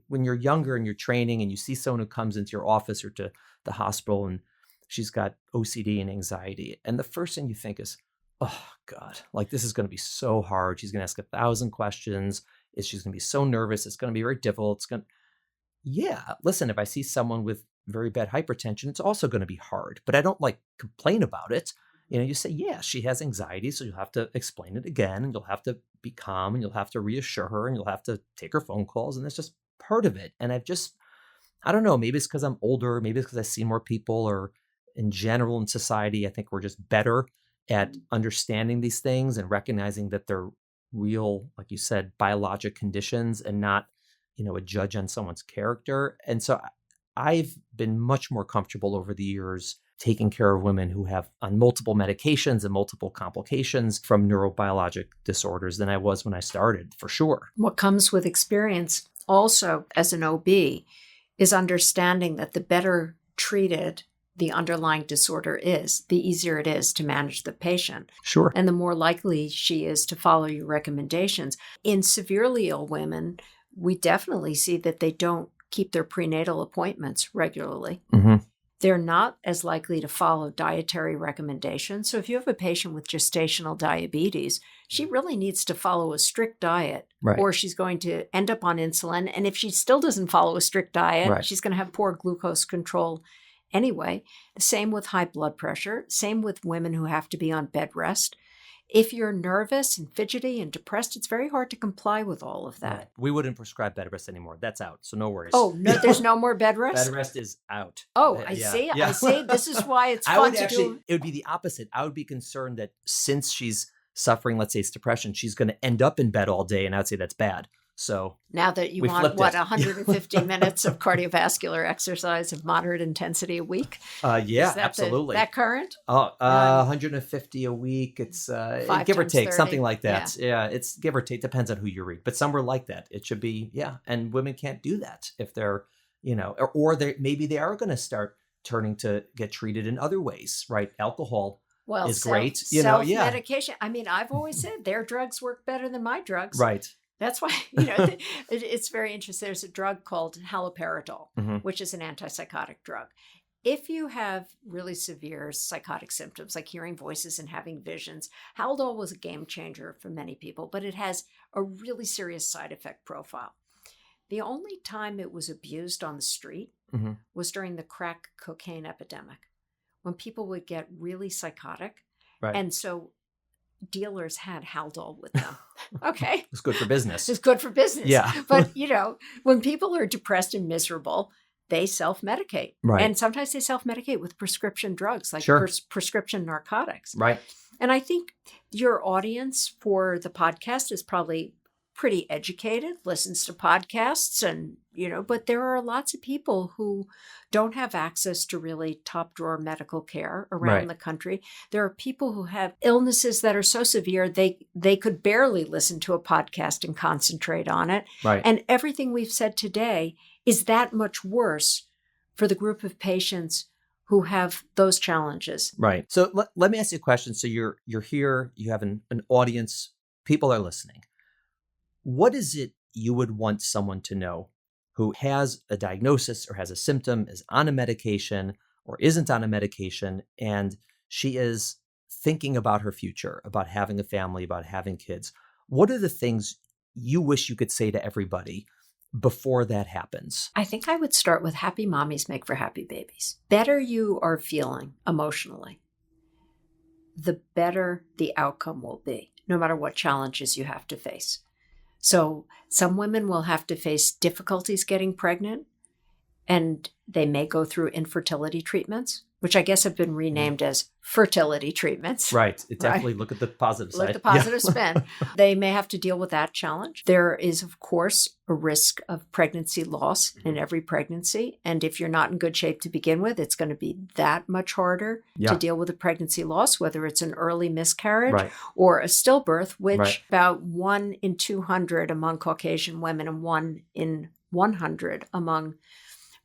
S1: when you're younger and you're training and you see someone who comes into your office or to the hospital and she's got OCD and anxiety, and the first thing you think is, oh God, like this is going to be so hard. She's going to ask 1,000 questions. She's going to be so nervous. It's going to be very difficult. Yeah, listen, if I see someone with very bad hypertension, it's also going to be hard, but I don't complain about it. You say, yeah, she has anxiety, so you'll have to explain it again, and you'll have to be calm, and you'll have to reassure her, and you'll have to take her phone calls, and that's just part of it. And I don't know, maybe it's because I'm older, maybe it's because I see more people, or in general in society, I think we're just better at understanding these things and recognizing that they're real, like you said, biologic conditions and not, a judge on someone's character. And so I've been much more comfortable over the years taking care of women who have on multiple medications and multiple complications from neurobiologic disorders than I was when I started, for sure.
S2: What comes with experience also as an OB is understanding that the better treated the underlying disorder is, the easier it is to manage the patient.
S1: Sure.
S2: And the more likely she is to follow your recommendations. In severely ill women, we definitely see that they don't keep their prenatal appointments regularly.
S1: Mm-hmm.
S2: They're not as likely to follow dietary recommendations. So if you have a patient with gestational diabetes, she really needs to follow a strict diet, or she's going to end up on insulin. And if she still doesn't follow a strict diet, she's going to have poor glucose control anyway. The same with high blood pressure, same with women who have to be on bed rest. If you're nervous and fidgety and depressed, it's very hard to comply with all of that.
S1: Right. We wouldn't prescribe bed rest anymore. That's out. So no worries.
S2: Oh, no, there's no more bed rest?
S1: Bed rest is out.
S2: Oh, I see. Yeah. I see. This is why it's fun to do.
S1: It would be the opposite. I would be concerned that since she's suffering, let's say it's depression, she's going to end up in bed all day. And I'd say that's bad. So
S2: now that you want, 150 minutes of cardiovascular exercise of moderate intensity a week?
S1: Yeah, absolutely.
S2: That current?
S1: 150 a week. It's give or take,
S2: 30.
S1: something like that. Yeah, it's give or take. Depends on who you read. But somewhere like that, it should be, yeah. And women can't do that if they're, or maybe they are going to start turning to get treated in other ways, right? Alcohol is great.
S2: Self-medication. I mean, I've always said their drugs work better than my drugs.
S1: Right.
S2: That's why, it's very interesting. There's a drug called haloperidol, which is an antipsychotic drug. If you have really severe psychotic symptoms, like hearing voices and having visions, Haldol was a game changer for many people, but it has a really serious side effect profile. The only time it was abused on the street was during the crack cocaine epidemic, when people would get really psychotic.
S1: Right.
S2: And so dealers had Haldol with them. Okay.
S1: It's good for business.
S2: It's good for business.
S1: Yeah.
S2: But, when people are depressed and miserable, they self-medicate.
S1: Right.
S2: And sometimes they self-medicate with prescription drugs, like prescription narcotics.
S1: Right.
S2: And I think your audience for the podcast is probably pretty educated, listens to podcasts and, but there are lots of people who don't have access to really top drawer medical care around the country. There are people who have illnesses that are so severe they could barely listen to a podcast and concentrate on it.
S1: Right.
S2: And everything we've said today is that much worse for the group of patients who have those challenges.
S1: Right. So let me ask you a question. So you're here, you have an audience, people are listening. What is it you would want someone to know who has a diagnosis or has a symptom, is on a medication or isn't on a medication, and she is thinking about her future, about having a family, about having kids? What are the things you wish you could say to everybody before that happens?
S2: I think I would start with happy mommies make for happy babies. Better you are feeling emotionally, the better the outcome will be, no matter what challenges you have to face. So some women will have to face difficulties getting pregnant, and they may go through infertility treatments, which I guess have been renamed as fertility treatments.
S1: Right. It definitely look at the positive side.
S2: Look at the positive spin. They may have to deal with that challenge. There is, of course, a risk of pregnancy loss in every pregnancy. And if you're not in good shape to begin with, it's going to be that much harder to deal with a pregnancy loss, whether it's an early miscarriage or a stillbirth, which about 1 in 200 among Caucasian women and 1 in 100 among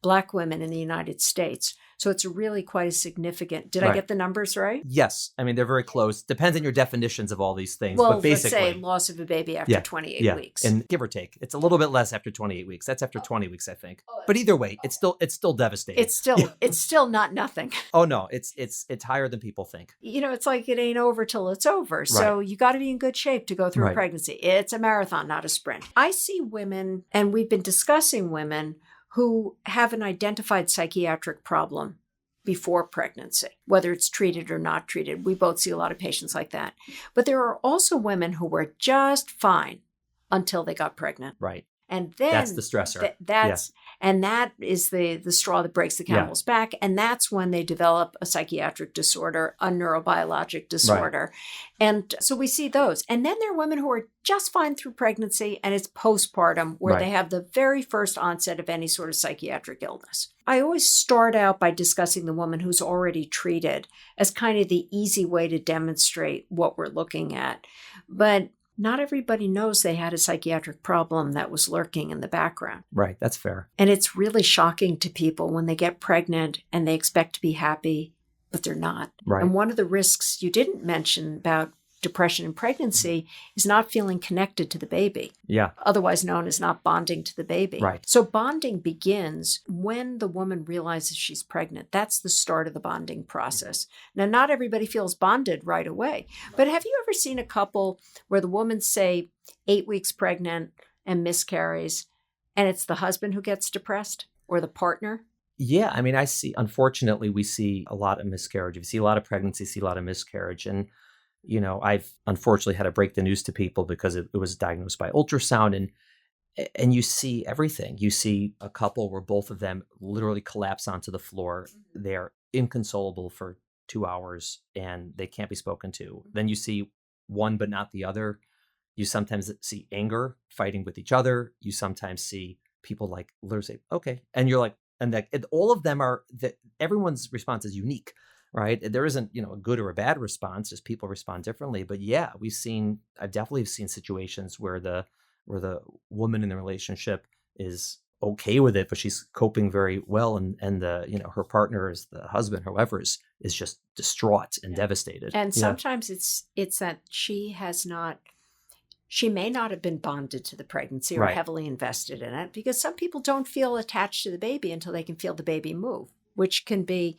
S2: Black women in the United States. So it's really quite a significant. Did I get the numbers right?
S1: Yes. I mean, they're very close. Depends on your definitions of all these things.
S2: Well,
S1: but basically,
S2: let's say loss of a baby after 28 weeks.
S1: And give or take. It's a little bit less after 28 weeks. That's after 20 weeks, I think. But either way, it's still devastating.
S2: It's still not nothing.
S1: Oh no, it's higher than people think.
S2: It's like it ain't over till it's over. So you got to be in good shape to go through a pregnancy. It's a marathon, not a sprint. I see women, and we've been discussing women who have an identified psychiatric problem before pregnancy, whether it's treated or not treated. We both see a lot of patients like that. But there are also women who were just fine until they got pregnant.
S1: Right.
S2: And then
S1: that's the stressor.
S2: And that is the straw that breaks the camel's back. And that's when they develop a psychiatric disorder, a neurobiologic disorder. Right. And so we see those. And then there are women who are just fine through pregnancy, and it's postpartum where they have the very first onset of any sort of psychiatric illness. I always start out by discussing the woman who's already treated as kind of the easy way to demonstrate what we're looking at. But not everybody knows they had a psychiatric problem that was lurking in the background.
S1: Right. That's fair.
S2: And it's really shocking to people when they get pregnant and they expect to be happy, but they're not.
S1: Right.
S2: And one of the risks you didn't mention about depression in pregnancy is not feeling connected to the baby.
S1: Yeah.
S2: Otherwise known as not bonding to the baby.
S1: Right.
S2: So bonding begins when the woman realizes she's pregnant. That's the start of the bonding process. Now, not everybody feels bonded right away, but have you ever seen a couple where the woman's, say, 8 weeks pregnant and miscarries, and it's the husband who gets depressed or the partner?
S1: Yeah. I mean, unfortunately, we see a lot of miscarriage. We see a lot of pregnancy, see a lot of miscarriage. And I've unfortunately had to break the news to people because it was diagnosed by ultrasound, and you see everything. You see a couple where both of them literally collapse onto the floor. They're inconsolable for 2 hours and they can't be spoken to. Then you see one but not the other. You sometimes see anger fighting with each other. You sometimes see people like literally say, okay. And you're like, and all of them everyone's response is unique. Right. There isn't, a good or a bad response, just people respond differently. But yeah, I've definitely seen situations where the woman in the relationship is okay with it, but she's coping very well. And the, her partner is the husband, whoever is just distraught and devastated.
S2: And sometimes it's that she may not have been bonded to the pregnancy or heavily invested in it, because some people don't feel attached to the baby until they can feel the baby move, which can be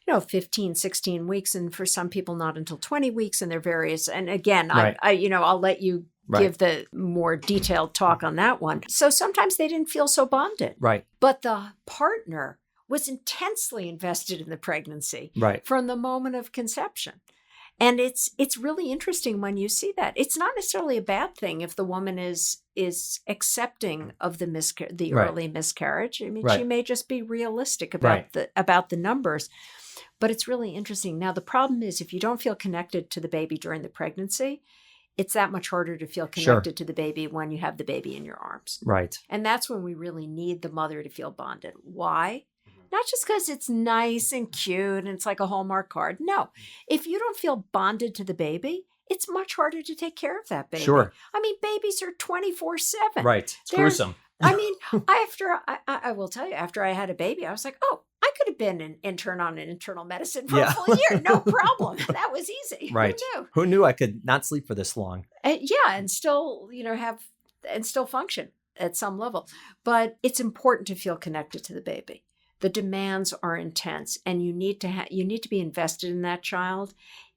S2: 15, 16 weeks. And for some people, not until 20 weeks. And they're various. And again, I'll let you give the more detailed talk on that one. So sometimes they didn't feel so bonded.
S1: Right.
S2: But the partner was intensely invested in the pregnancy from the moment of conception. And it's really interesting when you see that. It's not necessarily a bad thing if the woman is accepting of the early miscarriage. I mean, she may just be realistic about the numbers. But it's really interesting. Now, the problem is if you don't feel connected to the baby during the pregnancy, it's that much harder to feel connected to the baby when you have the baby in your arms.
S1: Right.
S2: And that's when we really need the mother to feel bonded. Why? Not just because it's nice and cute and it's like a Hallmark card. No. If you don't feel bonded to the baby, it's much harder to take care of that baby.
S1: Sure.
S2: I mean, babies are 24/7.
S1: Right. It's gruesome.
S2: I mean, I will tell you, after I had a baby, I was like, oh, I could have been an intern on an internal medicine for a full year. No problem. That was easy.
S1: Right.
S2: Who knew?
S1: Who knew I could not sleep for this long?
S2: And still, still function at some level. But it's important to feel connected to the baby. The demands are intense, and you need to be invested in that child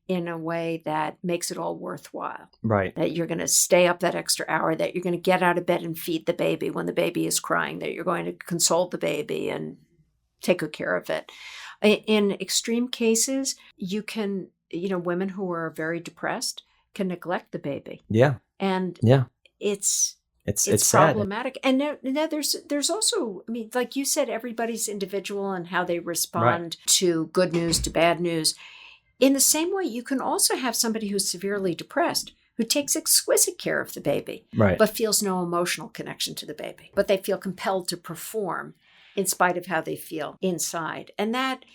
S2: in a way that makes it all worthwhile.
S1: Right.
S2: That you're going to stay up that extra hour, that you're going to get out of bed and feed the baby when the baby is crying, that you're going to console the baby and take good care of it. In extreme cases, you can, women who are very depressed can neglect the baby.
S1: Yeah.
S2: And it's problematic. And now there's also, I mean, like you said, everybody's individual and how they respond to good news, to bad news. In the same way, you can also have somebody who's severely depressed who takes exquisite care of the baby, but feels no emotional connection to the baby. But they feel compelled to perform in spite of how they feel inside. And that,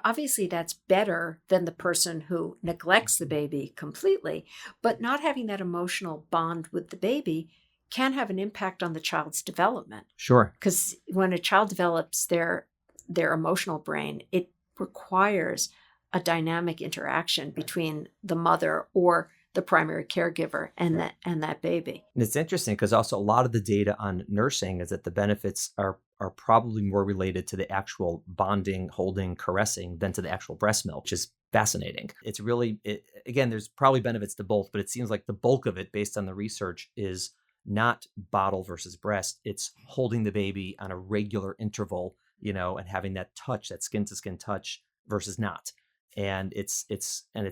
S2: obviously that's better than the person who neglects the baby completely, but not having that emotional bond with the baby can have an impact on the child's development.
S1: Sure.
S2: Because when a child develops their emotional brain, it requires a dynamic interaction between the mother or the primary caregiver and that baby.
S1: And it's interesting because also a lot of the data on nursing is that the benefits are probably more related to the actual bonding, holding, caressing than to the actual breast milk, which is fascinating. It's really, again, there's probably benefits to both, but it seems like the bulk of it based on the research is not bottle versus breast. It's holding the baby on a regular interval, and having that touch, that skin to skin touch versus not. And it's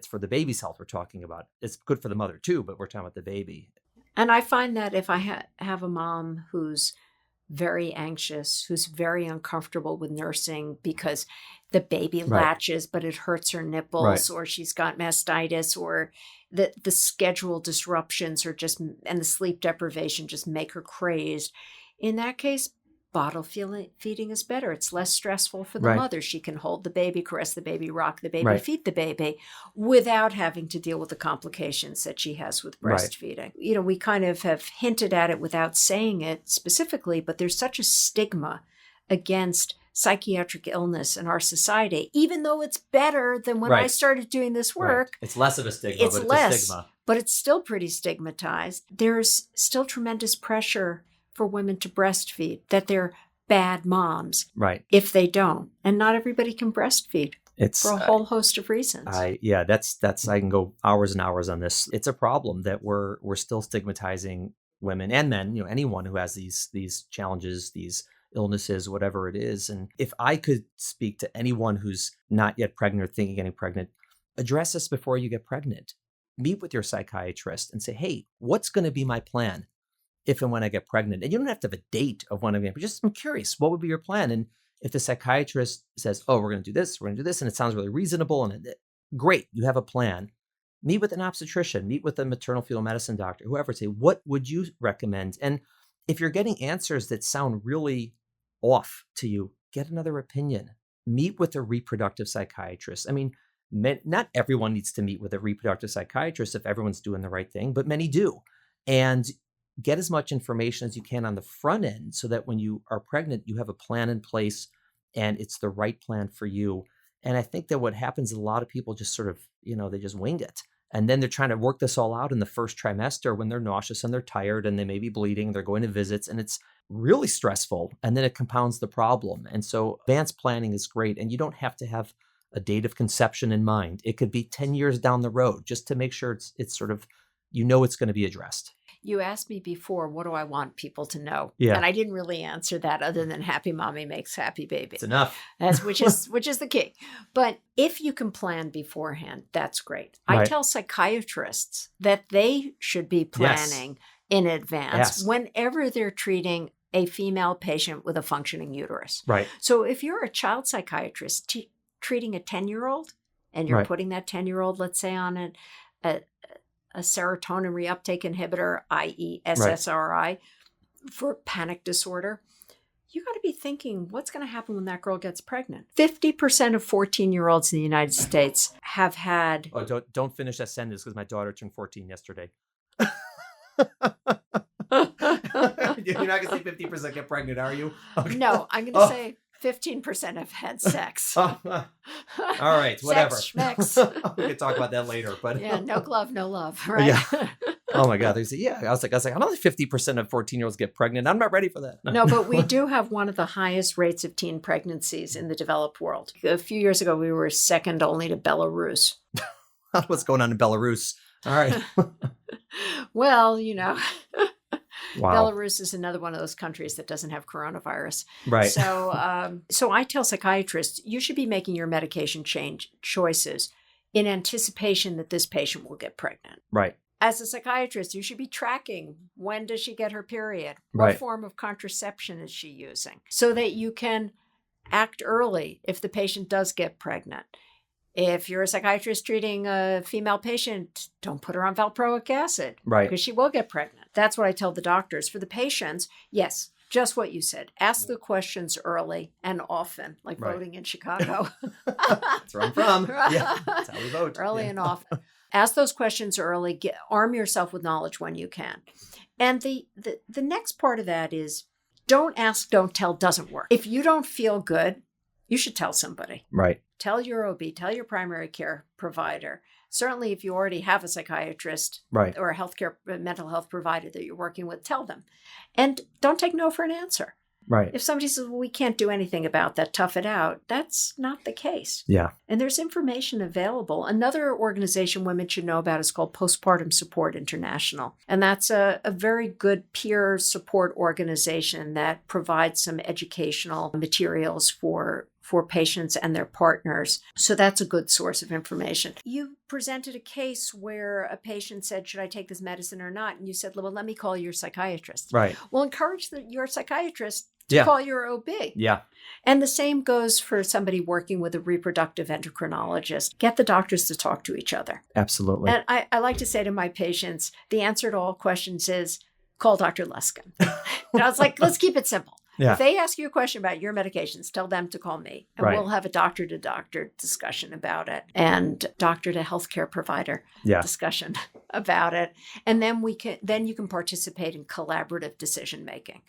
S1: for the baby's health we're talking about. It's good for the mother too, but we're talking about the baby.
S2: And I find that if I have a mom who's very anxious, who's very uncomfortable with nursing because the baby latches, but it hurts her nipples, or she's got mastitis, or the schedule disruptions and the sleep deprivation just make her crazed. In that case, bottle feeding is better. It's less stressful for the mother. She can hold the baby, caress the baby, rock the baby, feed the baby without having to deal with the complications that she has with breastfeeding. We kind of have hinted at it without saying it specifically, but there's such a stigma against psychiatric illness in our society, even though it's better than when I started doing this work.
S1: It's less of a stigma, but it's a stigma.
S2: But it's still pretty stigmatized. There's still tremendous pressure for women to breastfeed, that they're bad moms if they don't. And not everybody can breastfeed for a whole host of reasons. I can go hours and hours on this. It's a problem that we're still stigmatizing women and men, anyone who has these challenges, these illnesses, whatever it is. And if I could speak to anyone who's not yet pregnant or thinking of getting pregnant, address this before you get pregnant. Meet with your psychiatrist and say, hey, what's going to be my plan if and when I get pregnant? And you don't have to have a date of when I'm going to, but I'm curious, what would be your plan? And if the psychiatrist says, oh, we're going to do this, and it sounds really reasonable, and great, you have a plan. Meet with an obstetrician, meet with a maternal fetal medicine doctor, whoever, say, what would you recommend? And if you're getting answers that sound really off to you, get another opinion. Meet with a reproductive psychiatrist. I mean, not everyone needs to meet with a reproductive psychiatrist if everyone's doing the right thing, but many do. And get as much information as you can on the front end so that when you are pregnant, you have a plan in place and it's the right plan for you. And I think that what happens is a lot of people just sort of, they just wing it. And then they're trying to work this all out in the first trimester when they're nauseous and they're tired and they may be bleeding, they're going to visits, and it's really stressful. And then it compounds the problem. And so advanced planning is great. And you don't have to have a date of conception in mind. It could be 10 years down the road, just to make sure it's sort of, it's going to be addressed. You asked me before, what do I want people to know?
S1: Yeah.
S2: And I didn't really answer that other than happy mommy makes happy baby.
S1: It's enough.
S2: which is the key. But if you can plan beforehand, that's great. I tell psychiatrists that they should be planning in advance whenever they're treating a female patient with a functioning uterus.
S1: Right.
S2: So if you're a child psychiatrist treating a 10-year-old and you're putting that 10-year-old, let's say, on a a serotonin reuptake inhibitor, i.e. SSRI, for panic disorder, you got to be thinking, what's going to happen when that girl gets pregnant? 50% of 14-year-olds in the United States have had...
S1: Oh, don't finish that sentence because my daughter turned 14 yesterday. You're not going to say 50% get pregnant, are you? Okay.
S2: No, I'm going to say 15% have had sex.
S1: All right, whatever.
S2: Sex, schmex.
S1: We can talk about that later. But
S2: yeah, no glove, no love, right?
S1: Yeah. Oh my God. They say, yeah. I was like, I don't think 50% of 14-year-olds get pregnant. I'm not ready for that.
S2: No, but we do have one of the highest rates of teen pregnancies in the developed world. A few years ago, we were second only to Belarus.
S1: What's going on in Belarus? All right.
S2: Well, you know.
S1: Wow.
S2: Belarus is another one of those countries that doesn't have coronavirus.
S1: Right.
S2: So I tell psychiatrists, you should be making your medication choices in anticipation that this patient will get pregnant.
S1: Right.
S2: As a psychiatrist, you should be tracking, when does she get her period?
S1: Right.
S2: What form of contraception is she using? So that you can act early if the patient does get pregnant. If you're a psychiatrist treating a female patient, don't put her on valproic acid.
S1: Right.
S2: Because she will get pregnant. That's what I tell the doctors. For the patients, yes, just what you said. Ask the questions early and often, like voting in Chicago.
S1: That's where I'm from. Yeah, that's how we vote.
S2: Early and often. Ask those questions early. Arm yourself with knowledge when you can. And the next part of that is don't ask, don't tell doesn't work. If you don't feel good, you should tell somebody.
S1: Right.
S2: Tell your OB, tell your primary care provider. Certainly, if you already have a psychiatrist or a mental health provider that you're working with, tell them. And don't take no for an answer.
S1: Right.
S2: If somebody says, well, we can't do anything about that, tough it out, that's not the case.
S1: Yeah.
S2: And there's information available. Another organization women should know about is called Postpartum Support International. And that's a very good peer support organization that provides some educational materials for patients and their partners. So that's a good source of information. You presented a case where a patient said, should I take this medicine or not? And you said, well, let me call your psychiatrist.
S1: Right.
S2: Well, encourage your psychiatrist to call your OB.
S1: Yeah.
S2: And the same goes for somebody working with a reproductive endocrinologist. Get the doctors to talk to each other.
S1: Absolutely.
S2: And I like to say to my patients, the answer to all questions is call Dr. Lusskin. And I was like, let's keep it simple.
S1: Yeah.
S2: If they ask you a question about your medications, tell them to call me. And we'll have a doctor-to-doctor discussion about it and doctor-to-healthcare provider discussion about it. And then you can participate in collaborative decision-making.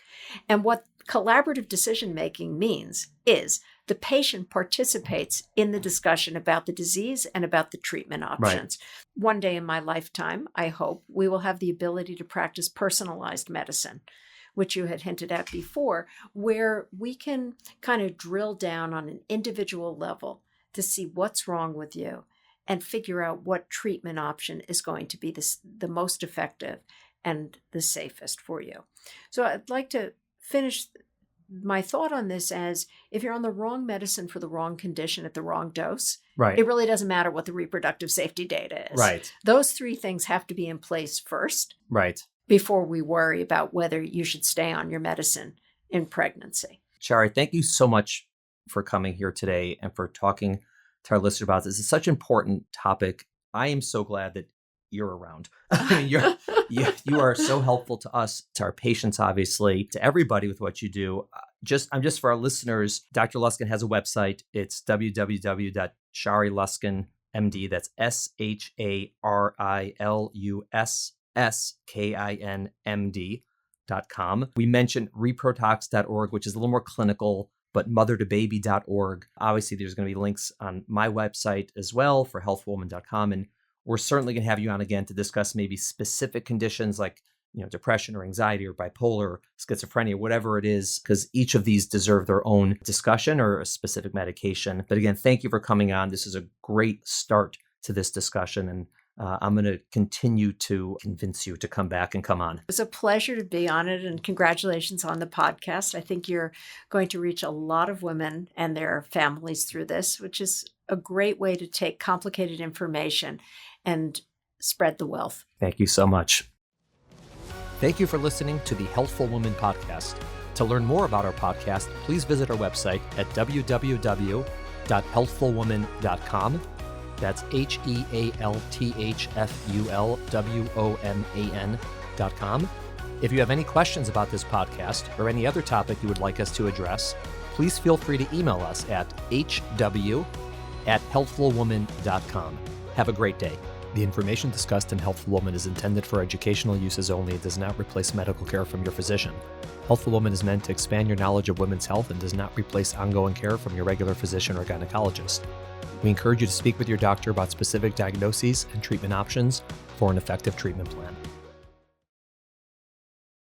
S2: And what collaborative decision-making means is the patient participates in the discussion about the disease and about the treatment options. Right. One day in my lifetime, I hope, we will have the ability to practice personalized medicine, which you had hinted at before, where we can kind of drill down on an individual level to see what's wrong with you and figure out what treatment option is going to be the most effective and the safest for you. So I'd like to finish my thought on this as if you're on the wrong medicine for the wrong condition at the wrong dose, it really doesn't matter what the reproductive safety data is.
S1: Right.
S2: Those three things have to be in place first.
S1: Right.
S2: Before we worry about whether you should stay on your medicine in pregnancy.
S1: Shari, thank you so much for coming here today and for talking to our listeners about this. It's such an important topic. I am so glad that you're around. I mean, you are so helpful to us, to our patients, obviously, to everybody with what you do. Just for our listeners, Dr. Lusskin has a website. It's www.shariluskin.md. That's SHARILUSSKINMD.com. We mentioned reprotox.org, which is a little more clinical, but mothertobaby.org. Obviously, there's going to be links on my website as well for healthwoman.com. And we're certainly going to have you on again to discuss maybe specific conditions like, depression or anxiety or bipolar, or schizophrenia, whatever it is, because each of these deserve their own discussion or a specific medication. But again, thank you for coming on. This is a great start to this discussion. And I'm going to continue to convince you to come back and come on.
S2: It was a pleasure to be on it, and congratulations on the podcast. I think you're going to reach a lot of women and their families through this, which is a great way to take complicated information and spread the wealth.
S1: Thank you so much. Thank you for listening to the Healthful Woman podcast. To learn more about our podcast, please visit our website at www.healthfulwoman.com. That's HEALTHFULWOMAN.com. If you have any questions about this podcast or any other topic you would like us to address, please feel free to email us at hw@healthfulwoman.com. Have a great day. The information discussed in Healthful Woman is intended for educational uses only and does not replace medical care from your physician. Healthful Woman is meant to expand your knowledge of women's health and does not replace ongoing care from your regular physician or gynecologist. We encourage you to speak with your doctor about specific diagnoses and treatment options for an effective treatment plan.